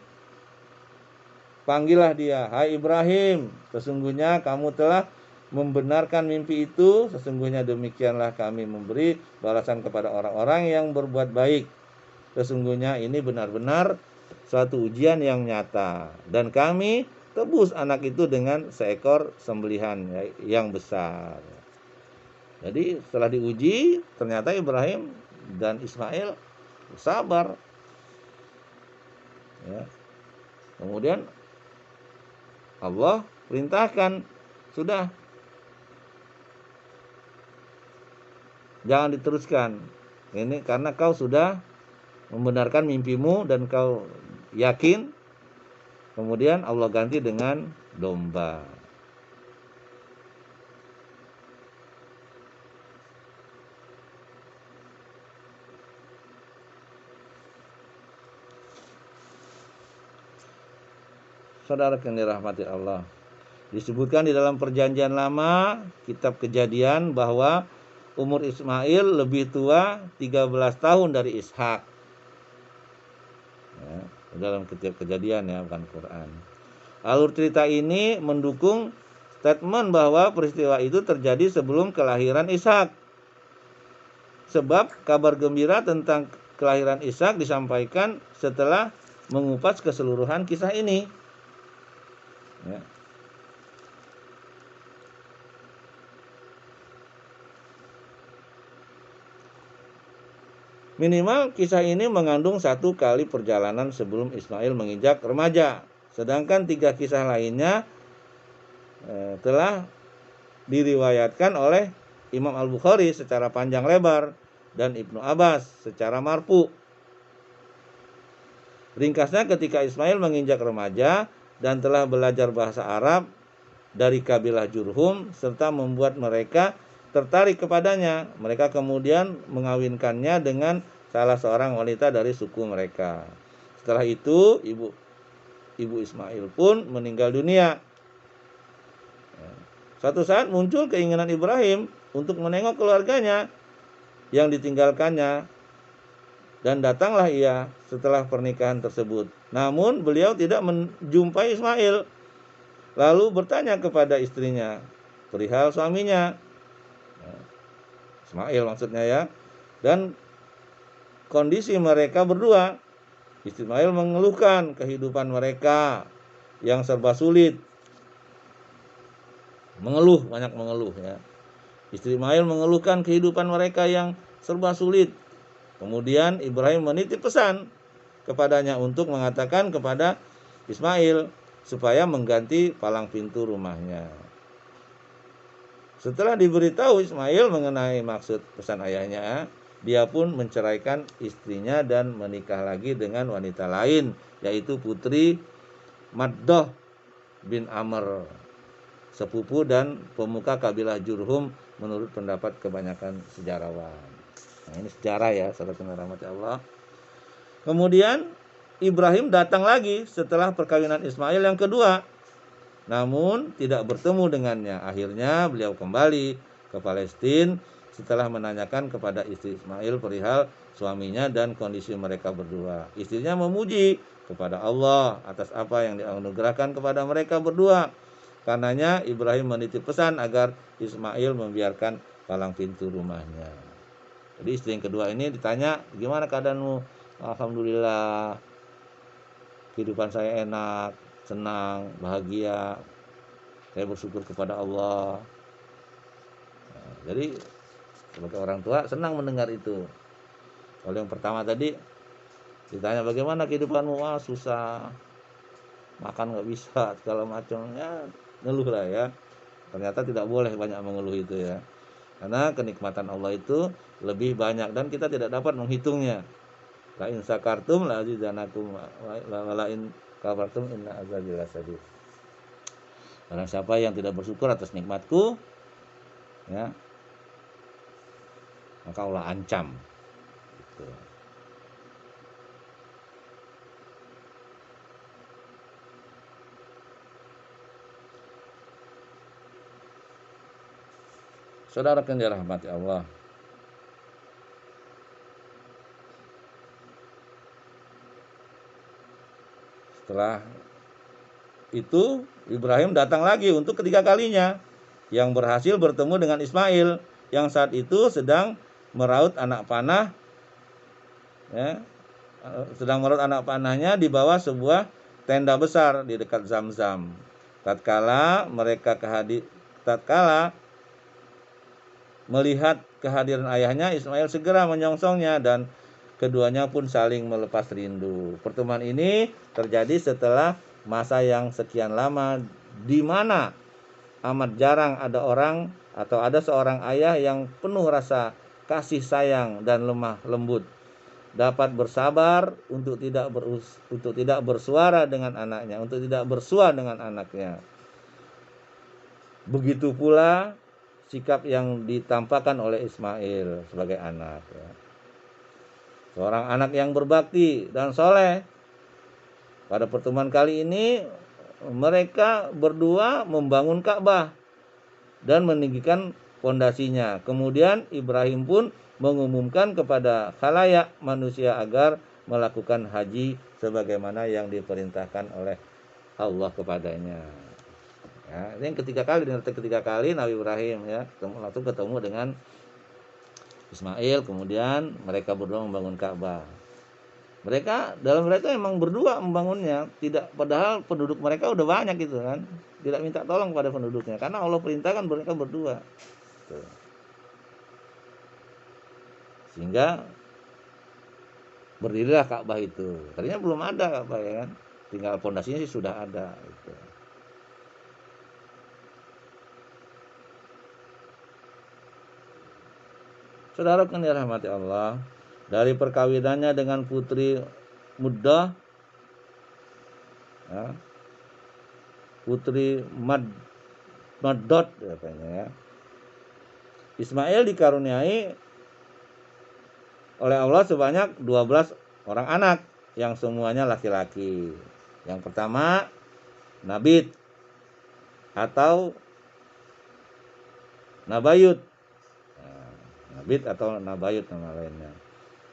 panggillah dia, hai Ibrahim, sesungguhnya kamu telah membenarkan mimpi itu, sesungguhnya demikianlah kami memberi balasan kepada orang-orang yang berbuat baik. Sesungguhnya ini benar-benar suatu ujian yang nyata. Dan kami tebus anak itu dengan seekor sembelihan yang besar. Jadi setelah diuji, ternyata Ibrahim dan Ismail sabar. Ya. Kemudian Allah perintahkan, sudah, jangan diteruskan. Ini karena kau sudah membenarkan mimpimu dan kau yakin. Kemudian Allah ganti dengan domba. Saudara yang dirahmati Allah, disebutkan di dalam perjanjian lama, kitab Kejadian, bahwa umur Ismail lebih tua 13 tahun dari Ishak. Ya, dalam kitab Kejadian, ya, bukan Quran. Alur cerita ini mendukung statement bahwa peristiwa itu terjadi sebelum kelahiran Ishak. Sebab kabar gembira tentang kelahiran Ishak disampaikan setelah mengupas keseluruhan kisah ini. Ya. Minimal kisah ini mengandung 1 kali perjalanan sebelum Ismail menginjak remaja. Sedangkan 3 kisah lainnya telah diriwayatkan oleh Imam Al-Bukhari secara panjang lebar dan Ibnu Abbas secara marfu. Ringkasnya, ketika Ismail menginjak remaja dan telah belajar bahasa Arab dari kabilah Jurhum serta membuat mereka tertarik kepadanya, mereka kemudian mengawinkannya dengan salah seorang wanita dari suku mereka. Setelah itu ibu Ismail pun meninggal dunia. Suatu saat muncul keinginan Ibrahim untuk menengok keluarganya yang ditinggalkannya, dan datanglah ia setelah pernikahan tersebut. Namun beliau tidak menjumpai Ismail. Lalu bertanya kepada istrinya perihal suaminya, Ismail maksudnya, ya, dan kondisi mereka berdua. Ismail mengeluhkan kehidupan mereka yang serba sulit. Banyak mengeluh, ya. Ismail mengeluhkan kehidupan mereka yang serba sulit. Kemudian Ibrahim menitip pesan kepadanya untuk mengatakan kepada Ismail supaya mengganti palang pintu rumahnya. Setelah diberitahu Ismail mengenai maksud pesan ayahnya, dia pun menceraikan istrinya dan menikah lagi dengan wanita lain, yaitu putri Maddah bin Amr, sepupu dan pemuka kabilah Jurhum menurut pendapat kebanyakan sejarawan. Nah, ini sejarah, ya, saudara rahmati Allah. Kemudian Ibrahim datang lagi setelah perkawinan Ismail yang kedua, namun tidak bertemu dengannya. Akhirnya beliau kembali ke Palestina setelah menanyakan kepada istri Ismail perihal suaminya dan kondisi mereka berdua. Istrinya memuji kepada Allah atas apa yang dianugerahkan kepada mereka berdua. Karenanya Ibrahim menitip pesan agar Ismail membiarkan palang pintu rumahnya. Jadi istri yang kedua ini ditanya, gimana keadaanmu? Alhamdulillah, kehidupan saya enak, senang, bahagia. Saya bersyukur kepada Allah. Nah, jadi sebagai orang tua senang mendengar itu. Kalau yang pertama tadi ditanya bagaimana kehidupanmu, wah susah, makan nggak bisa, segala macam, ya ngeluh lah ya. Ternyata tidak boleh banyak mengeluh itu ya, karena kenikmatan Allah itu lebih banyak dan kita tidak dapat menghitungnya. La in sakartum la azidanakum wa la in kafartum inna azabi lasyadid. Barang siapa yang tidak bersyukur atas nikmatku, ya, maka Allah ancam. Gitu. Saudara yang dirahmati Allah, setelah itu Ibrahim datang lagi untuk ketiga kalinya, yang berhasil bertemu dengan Ismail yang saat itu sedang meraut anak panah, ya, sedang meraut anak panahnya di bawah sebuah tenda besar di dekat Zamzam. Tatkala melihat kehadiran ayahnya, Ismail segera menyongsongnya dan keduanya pun saling melepas rindu. Pertemuan ini terjadi setelah masa yang sekian lama di mana amat jarang ada orang atau ada seorang ayah yang penuh rasa kasih sayang dan lemah lembut, dapat bersabar untuk tidak bersuara dengan anaknya, untuk tidak bersua dengan anaknya. Begitu pula sikap yang ditampakkan oleh Ismail sebagai anak, ya. Seorang anak yang berbakti dan soleh. Pada pertemuan kali ini mereka berdua membangun Ka'bah dan meninggikan pondasinya. Kemudian Ibrahim pun mengumumkan kepada khalayak manusia agar melakukan haji sebagaimana yang diperintahkan oleh Allah kepadanya. Ya, ini yang ketiga kali Nabi Ibrahim, ya, langsung ketemu dengan Ismail, kemudian mereka berdua membangun Ka'bah. Dalam mereka memang berdua membangunnya, padahal penduduk mereka udah banyak gitu kan. Tidak minta tolong pada penduduknya karena Allah perintahkan mereka berdua. Tuh. Sehingga berdirilah Ka'bah itu. Tadinya belum ada Ka'bah, ya kan. Tinggal pondasinya sih sudah ada gitu. Saudara yang dirahmati Allah, dari perkawinannya dengan putri Muddah, ya, putri Maddot katanya, ya, Ismail dikaruniai oleh Allah sebanyak 12 orang anak yang semuanya laki-laki. Yang pertama Nabit atau Nabayut. Nabit atau Nabayut nama lainnya.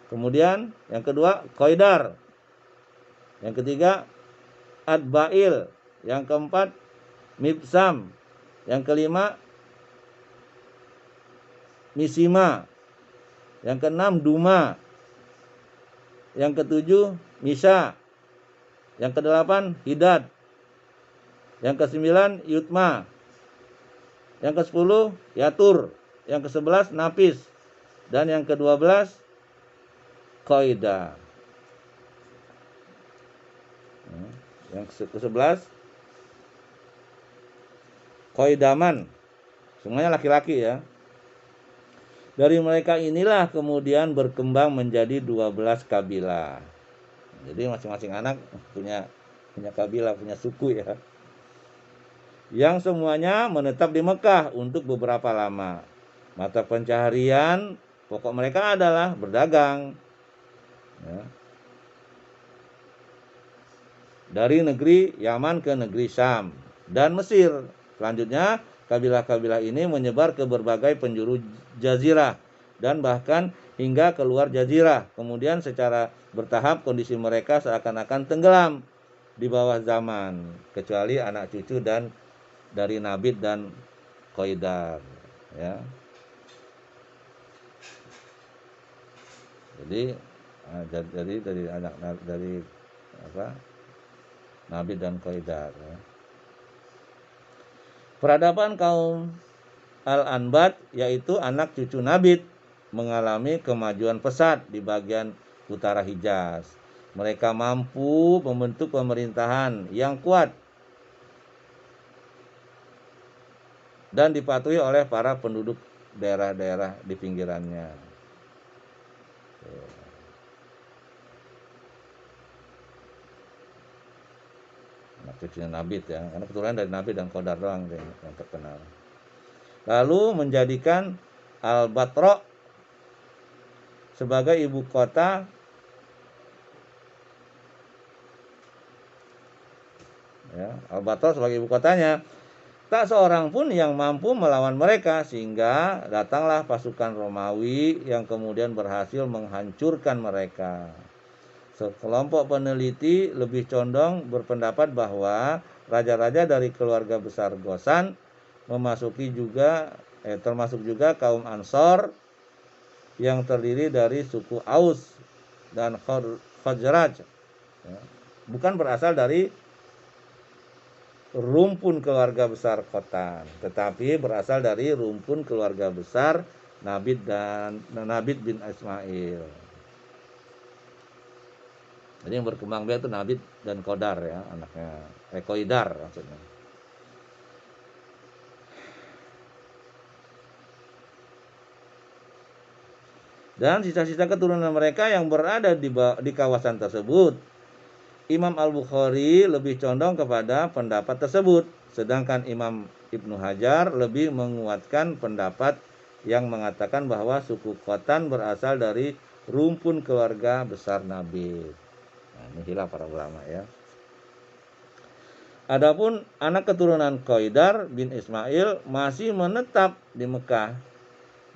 Kemudian yang kedua Qaidar. Yang ketiga Adbail. Yang keempat Mibsam. Yang kelima Misima. Yang keenam Duma. Yang ketujuh Misa. Yang kedelapan Hidad. Yang kesembilan Yutma. Yang kesepuluh Yatur. Yang ke-11 Napis, dan yang ke-12 Qaida. Yang ke-11 Qaidaman. Semuanya laki-laki, ya. Dari mereka inilah kemudian berkembang menjadi 12 kabilah. Jadi masing-masing anak punya kabilah, punya suku, ya. Yang semuanya menetap di Mekah untuk beberapa lama. Mata pencaharian pokok mereka adalah berdagang, ya, dari negeri Yaman ke negeri Syam dan Mesir. Selanjutnya kabilah-kabilah ini menyebar ke berbagai penjuru jazirah dan bahkan hingga keluar jazirah. Kemudian secara bertahap kondisi mereka seakan-akan tenggelam di bawah zaman, kecuali anak cucu dan dari Nabit dan Qaidar, ya. Jadi dari anak dari apa? Nabit dan Qaidar, ya. Peradaban kaum Al-Anbat, yaitu anak cucu Nabit, mengalami kemajuan pesat di bagian utara Hijaz. Mereka mampu membentuk pemerintahan yang kuat dan dipatuhi oleh para penduduk daerah-daerah di pinggirannya. Anak cucunya Nabit, ya, karena keturunan dari Nabit dan Qaidar doang yang terkenal. Lalu menjadikan Al-Batra sebagai ibu kota, ya, Al-Batra sebagai ibu kotanya. Tak seorang pun yang mampu melawan mereka, sehingga datanglah pasukan Romawi yang kemudian berhasil menghancurkan mereka. Sekelompok peneliti lebih condong berpendapat bahwa raja-raja dari keluarga besar Gosan termasuk juga kaum Ansor yang terdiri dari suku Aus dan Khazraj, ya, bukan berasal dari rumpun keluarga besar Khotan, tetapi berasal dari rumpun keluarga besar Nabit bin Ismail. Jadi yang berkembang biak itu Nabit dan Qaidar, ya, anaknya Qaidar maksudnya. Dan sisa-sisa keturunan mereka yang berada di kawasan tersebut. Imam Al-Bukhari lebih condong kepada pendapat tersebut, sedangkan Imam Ibnu Hajar lebih menguatkan pendapat yang mengatakan bahwa suku Khotan berasal dari rumpun keluarga besar Nabit. Nah, ini khilaf para ulama, ya. Adapun anak keturunan Qaidar bin Ismail masih menetap di Mekah,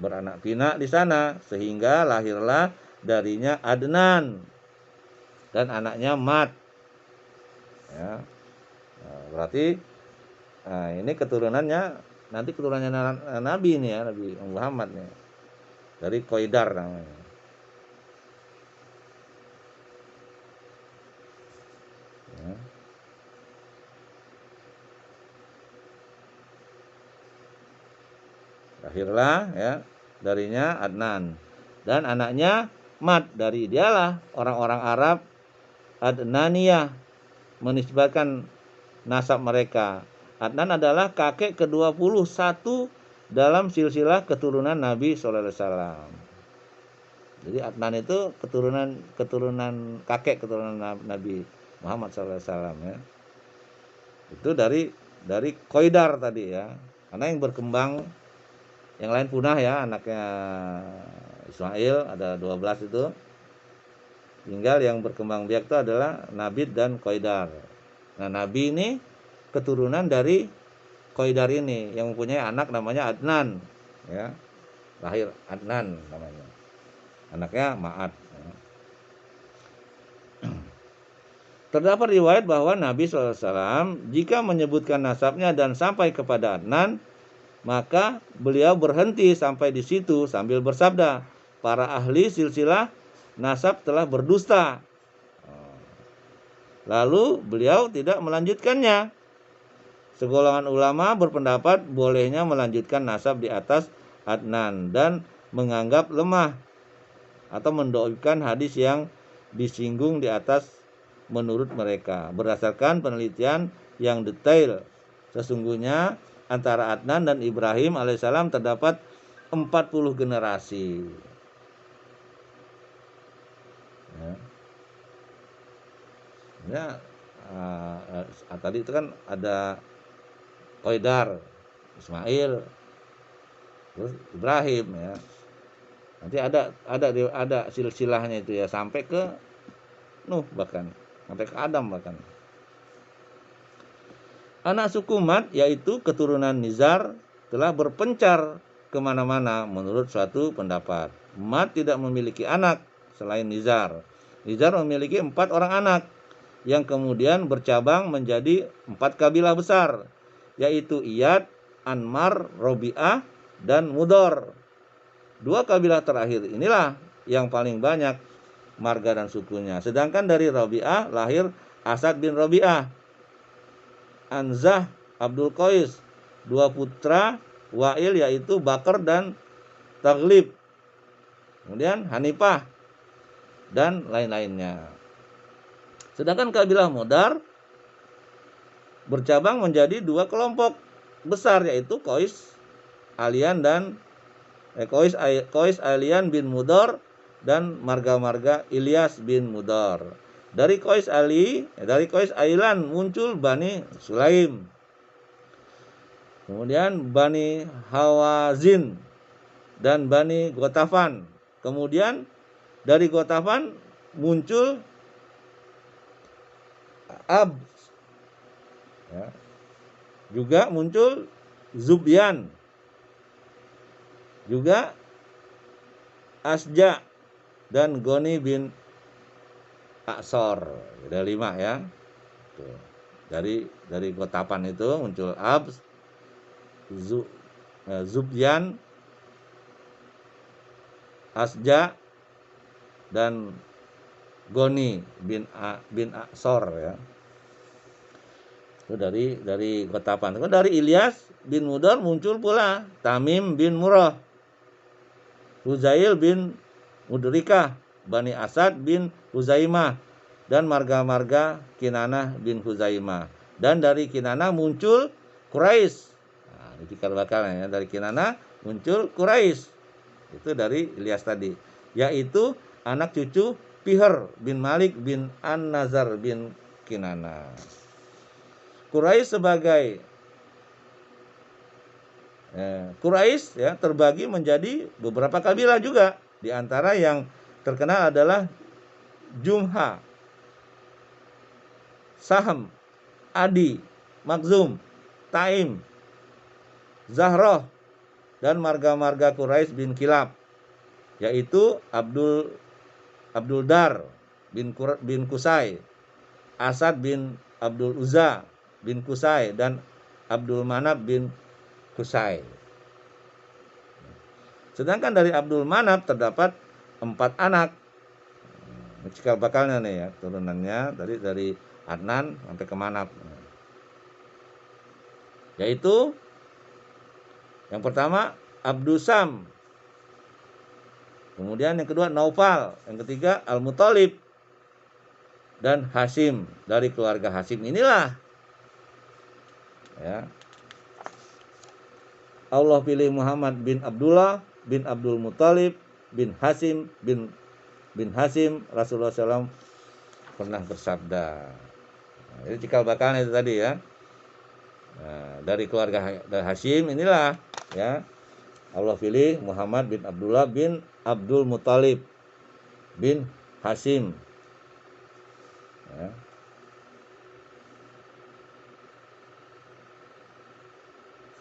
beranak pinak di sana, sehingga lahirlah darinya Adnan dan anaknya Mat. Ya, berarti ini keturunannya, nanti keturunannya Nabi ini, ya, Nabi Muhammad nih, dari Qaidar namanya. Ya. Lahirlah, ya, darinya Adnan dan anaknya Mat. Dari dialah orang-orang Arab Adnaniyah menisbatkan nasab mereka. Adnan adalah kakek ke-21 dalam silsilah keturunan Nabi SAW. Jadi Adnan itu keturunan kakek keturunan Nabi Muhammad SAW, ya. Itu dari Qaidar tadi, ya. Karena yang berkembang yang lain punah, ya, anaknya Ismail ada 12 itu. Tinggal yang berkembang biak itu adalah Nabit dan Qaidar. Nah, Nabi ini keturunan dari Qaidar ini yang mempunyai anak namanya Adnan, ya. Lahir Adnan namanya. Anaknya Ma'ad. Ya. Terdapat riwayat bahwa Nabi SAW jika menyebutkan nasabnya dan sampai kepada Adnan, maka beliau berhenti sampai di situ sambil bersabda, para ahli silsilah nasab telah berdusta. Lalu beliau tidak melanjutkannya. Segolongan ulama berpendapat bolehnya melanjutkan nasab di atas Adnan dan menganggap lemah atau mendoibkan hadis yang disinggung di atas menurut mereka. Berdasarkan penelitian yang detail, sesungguhnya antara Adnan dan Ibrahim alaihissalam terdapat 40 generasi. Ya, tadi itu kan ada Qaidar, Ismail, terus Ibrahim, ya. Nanti ada silsilahnya itu, ya, sampai ke Nuh, bahkan sampai ke Adam bahkan. Anak suku Mat, yaitu keturunan Nizar, telah berpencar kemana-mana menurut suatu pendapat. Mat tidak memiliki anak selain Nizar. Nizar memiliki 4 orang anak yang kemudian bercabang menjadi 4 kabilah besar. yaitu Iyad, Anmar, Robi'ah, dan Mudor. 2 kabilah terakhir inilah yang paling banyak marga dan sukunya. Sedangkan dari Robi'ah lahir Asad bin Robi'ah, Anzah, Abdul Qais, 2 putra Wa'il yaitu Bakar dan Taglib. Kemudian Hanifah dan lain-lainnya. Sedangkan kabilah Mudar bercabang menjadi 2 kelompok besar, yaitu Qais Alian bin Mudar dan marga-marga Ilyas bin Mudar. Dari Qais Ailan muncul Bani Sulaim. Kemudian Bani Hawazin dan Bani Gotafan. Kemudian dari Gotafan muncul ya. Juga muncul Zubyan, juga Asja dan Goni bin Aksor. Ada 5 ya. Tuh. Dari Gotafan itu muncul Zubyan, Asja dan Goni bin Aksor ya. Itu dari Gotafan. Dari Ilyas bin Mudar muncul pula Tamim bin Murrah, Huzail bin Mudrikah, Bani Asad bin Huzaimah, dan marga-marga Kinanah bin Huzaimah. Dan dari Kinanah muncul Quraisy. Nah, ini cikal bakalnya ya. Dari Kinanah muncul Quraisy. Itu dari Ilyas tadi, yaitu anak cucu Fihr bin Malik bin An-Nazar bin Kinanah. Quraisy sebagai Quraisy ya terbagi menjadi beberapa kabilah juga. Di antara yang terkenal adalah Jumha, Saham, Adi, Makhzum, Taim, Zahroh, dan marga-marga Quraisy bin Kilab, yaitu Abdul Dar bin Kusai, Asad bin Abdul Uzza bin Kusai, dan Abdul Manab bin Kusai. Sedangkan dari Abdul Manab terdapat 4 anak. Cikal bakalnya nih ya, turunannya dari Adnan sampai ke Manab. Yaitu yang pertama Abdusam, kemudian yang kedua Naufal, yang ketiga Al-Muthalib, dan Hashim. Dari keluarga Hashim inilah ya Allah pilih Muhammad bin Abdullah bin Abdul Muthalib bin Hashim bin Hashim. Rasulullah SAW pernah bersabda. Nah, itu cikal bakalnya itu tadi ya. Nah, dari keluarga Hashim inilah ya Allah pilih Muhammad bin Abdullah bin Abdul Muthalib bin Hashim ya.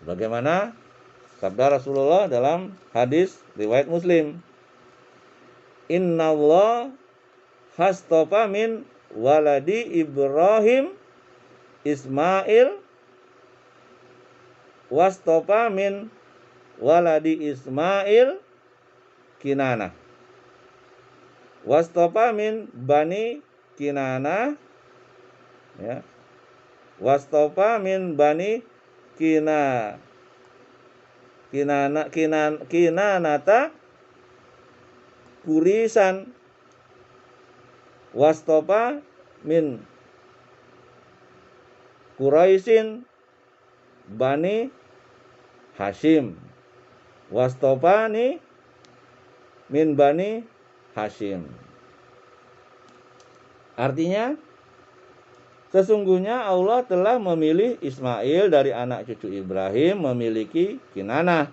Sebagaimana sabda Rasulullah dalam hadis riwayat Muslim, Innallah hastofa min waladi Ibrahim Ismail wastofa min waladi Ismail Kinanah wastofa min bani Kinanah ya wastofa min bani Kinanata Kurisan wastofa min Quraisyin bani Hashim wastofani min bani Hashim. Artinya sesungguhnya Allah telah memilih Ismail dari anak cucu Ibrahim, memiliki Kinanah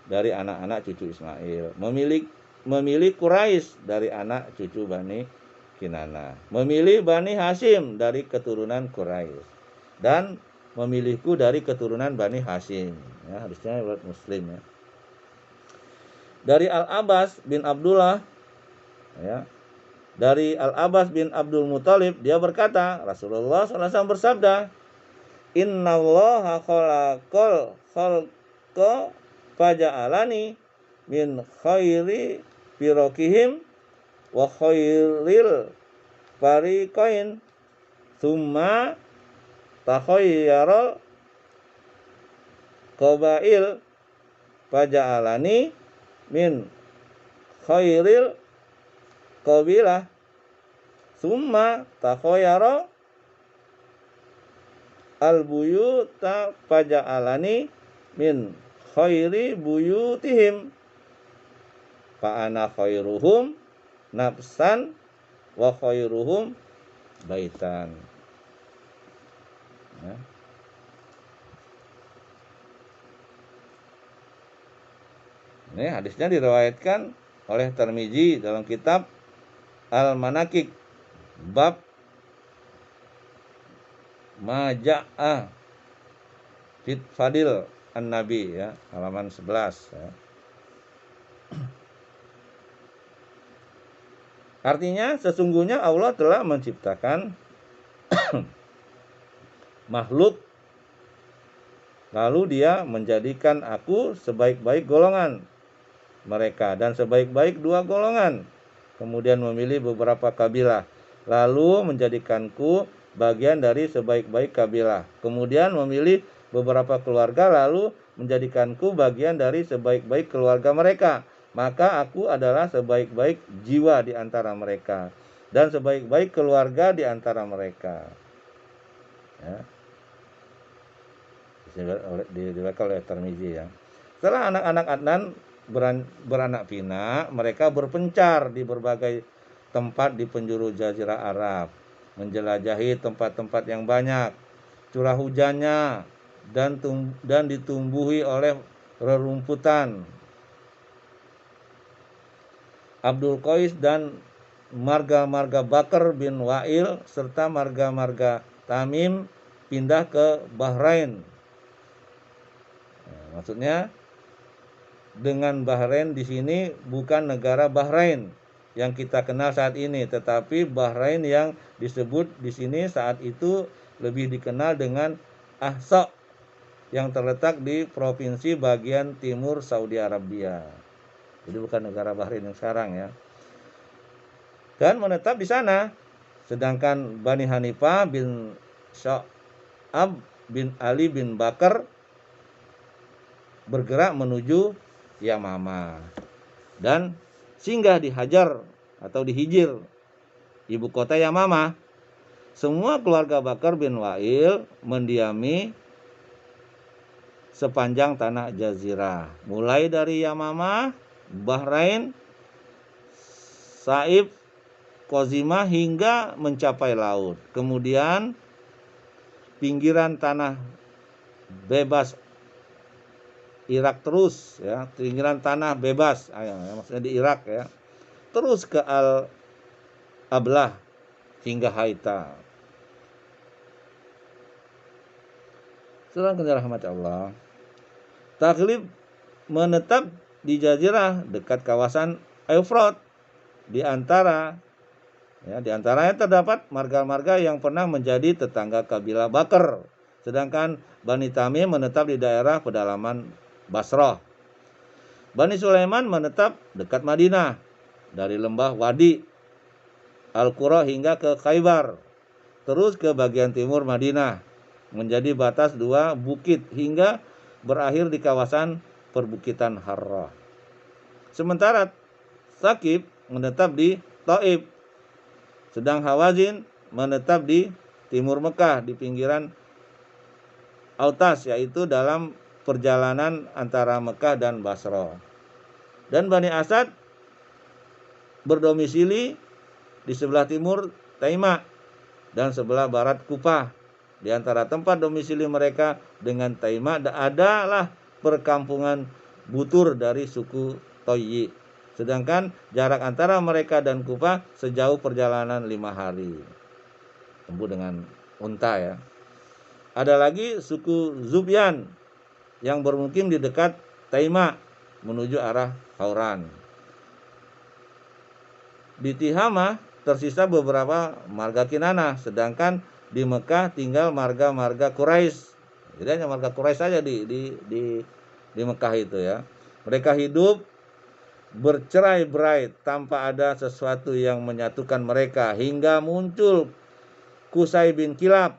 dari anak-anak cucu Ismail, memilih Quraisy dari anak cucu Bani Kinanah, memilih Bani Hashim dari keturunan Quraisy, dan memilihku dari keturunan Bani Hashim. Ya, harusnya buat Muslim ya. Dari Al-Abbas bin Abdullah ya. Dari Al-Abbas bin Abdul Muthalib, dia berkata, Rasulullah SAW bersabda, innallaha khalaqal khalqa faja'alani min khairi firaqihim wa khairil fariqain summa takhayyara qabail faja'alani min khairil qabilah summa takhayyara al-buyuta faja'alani min khairi buyutihim fa ana khairuhum nafsan wa khairuhum baitan. Ya. Ini hadisnya diriwayatkan oleh Tirmizi dalam kitab Al-Manakik bab Maja'a fit Fadil An-Nabi, ya, halaman 11, ya. Artinya sesungguhnya Allah telah menciptakan makhluk, lalu Dia menjadikan aku sebaik-baik golongan mereka dan sebaik-baik dua golongan, kemudian memilih beberapa kabilah, lalu menjadikanku bagian dari sebaik-baik kabilah, kemudian memilih beberapa keluarga, lalu menjadikanku bagian dari sebaik-baik keluarga mereka, maka aku adalah sebaik-baik jiwa di antara mereka dan sebaik-baik keluarga di antara mereka. Ya. Diriwayatkan oleh Tirmizi, ya. Setelah anak-anak Adnan beranak pinak, mereka berpencar di berbagai tempat di penjuru Jazirah Arab, menjelajahi tempat-tempat yang banyak curah hujannya dan ditumbuhi oleh rerumputan. Abdul Qais dan marga-marga Bakar bin Wa'il serta marga-marga Tamim pindah ke Bahrain. Nah, maksudnya dengan Bahrain di sini bukan negara Bahrain yang kita kenal saat ini, tetapi Bahrain yang disebut di sini saat itu lebih dikenal dengan Ahsa yang terletak di provinsi bagian timur Saudi Arabia. Jadi bukan negara Bahrain yang sekarang, ya. Dan menetap di sana. Sedangkan Bani Hanifah bin Sya'ab bin Ali bin Bakar bergerak menuju Yamama dan singgah di Hajar atau di Hijr, ibu kota Yamama. Semua keluarga Bakar bin Wa'il mendiami sepanjang tanah Jazirah, mulai dari Yamama, Bahrain, Saib, Kozimah hingga mencapai laut. Kemudian pinggiran tanah bebas Irak terus, ya, pinggiran tanah bebas, maksudnya di Irak, ya, terus ke Al-Ablah hingga Haita. Saudara rahmat Allah, Taghlib menetap di Jazirah dekat kawasan Eufrat. Di antaranya terdapat marga-marga yang pernah menjadi tetangga kabilah Bakar. Sedangkan Bani Tamim menetap di daerah pedalaman Basrah. Bani Sulaiman menetap dekat Madinah, dari lembah Wadi Al-Qura hingga ke Khaybar, terus ke bagian timur Madinah, menjadi batas dua bukit hingga berakhir di kawasan perbukitan Harrah. Sementara Sakib menetap di Taif, sedang Hawazin menetap di timur Mekah di pinggiran Autas, yaitu dalam perjalanan antara Mekah dan Basra. Dan Bani Asad berdomisili di sebelah timur Taima dan sebelah barat Kufah. Di antara tempat domisili mereka dengan Taima adalah perkampungan Butur dari suku Toyi. Sedangkan jarak antara mereka dan Kufah sejauh perjalanan 5 hari. Tempuh dengan unta, ya. Ada lagi suku Zubyan yang bermukim di dekat Taima menuju arah Hauran. Di Tihama tersisa beberapa marga Kinanah, sedangkan di Mekah tinggal marga-marga Quraisy. Jadi hanya marga Quraisy saja di Mekah itu ya. Mereka hidup bercerai-berai tanpa ada sesuatu yang menyatukan mereka hingga muncul Qusay bin Kilab.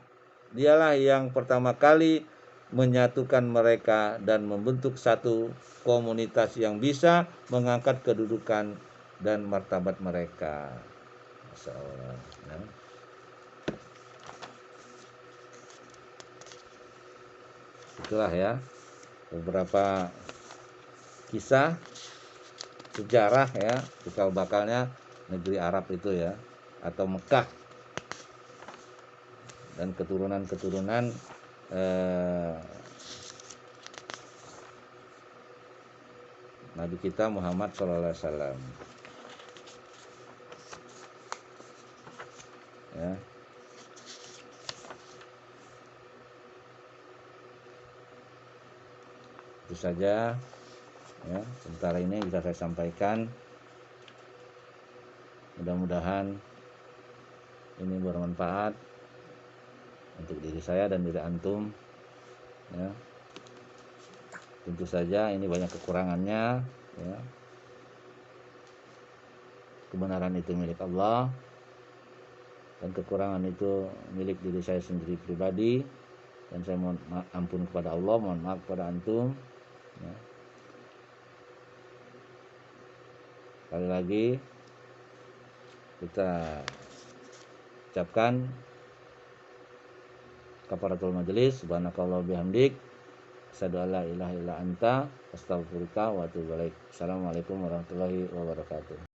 Dialah yang pertama kali menyatukan mereka dan membentuk satu komunitas yang bisa mengangkat kedudukan dan martabat mereka. Masya Allah. Ya. Itulah ya beberapa kisah sejarah ya cikal bakalnya negeri Arab itu ya, atau Mekah, dan keturunan-keturunan Nabi kita Muhammad SAW ya. Itu saja ya sementara ini bisa saya sampaikan. Mudah-mudahan ini bermanfaat untuk diri saya dan diri antum ya. Tentu saja ini banyak kekurangannya ya. Kebenaran itu milik Allah dan kekurangan itu milik diri saya sendiri pribadi, dan saya mohon ampun kepada Allah, mohon maaf kepada antum ya. Sekali lagi kita ucapkan kafaratul majelis, subhanakallah bihamdik, asyhadu alla ilaha illa anta, astaghfiruka wa atubu ilaik. Assalamualaikum warahmatullahi wabarakatuh.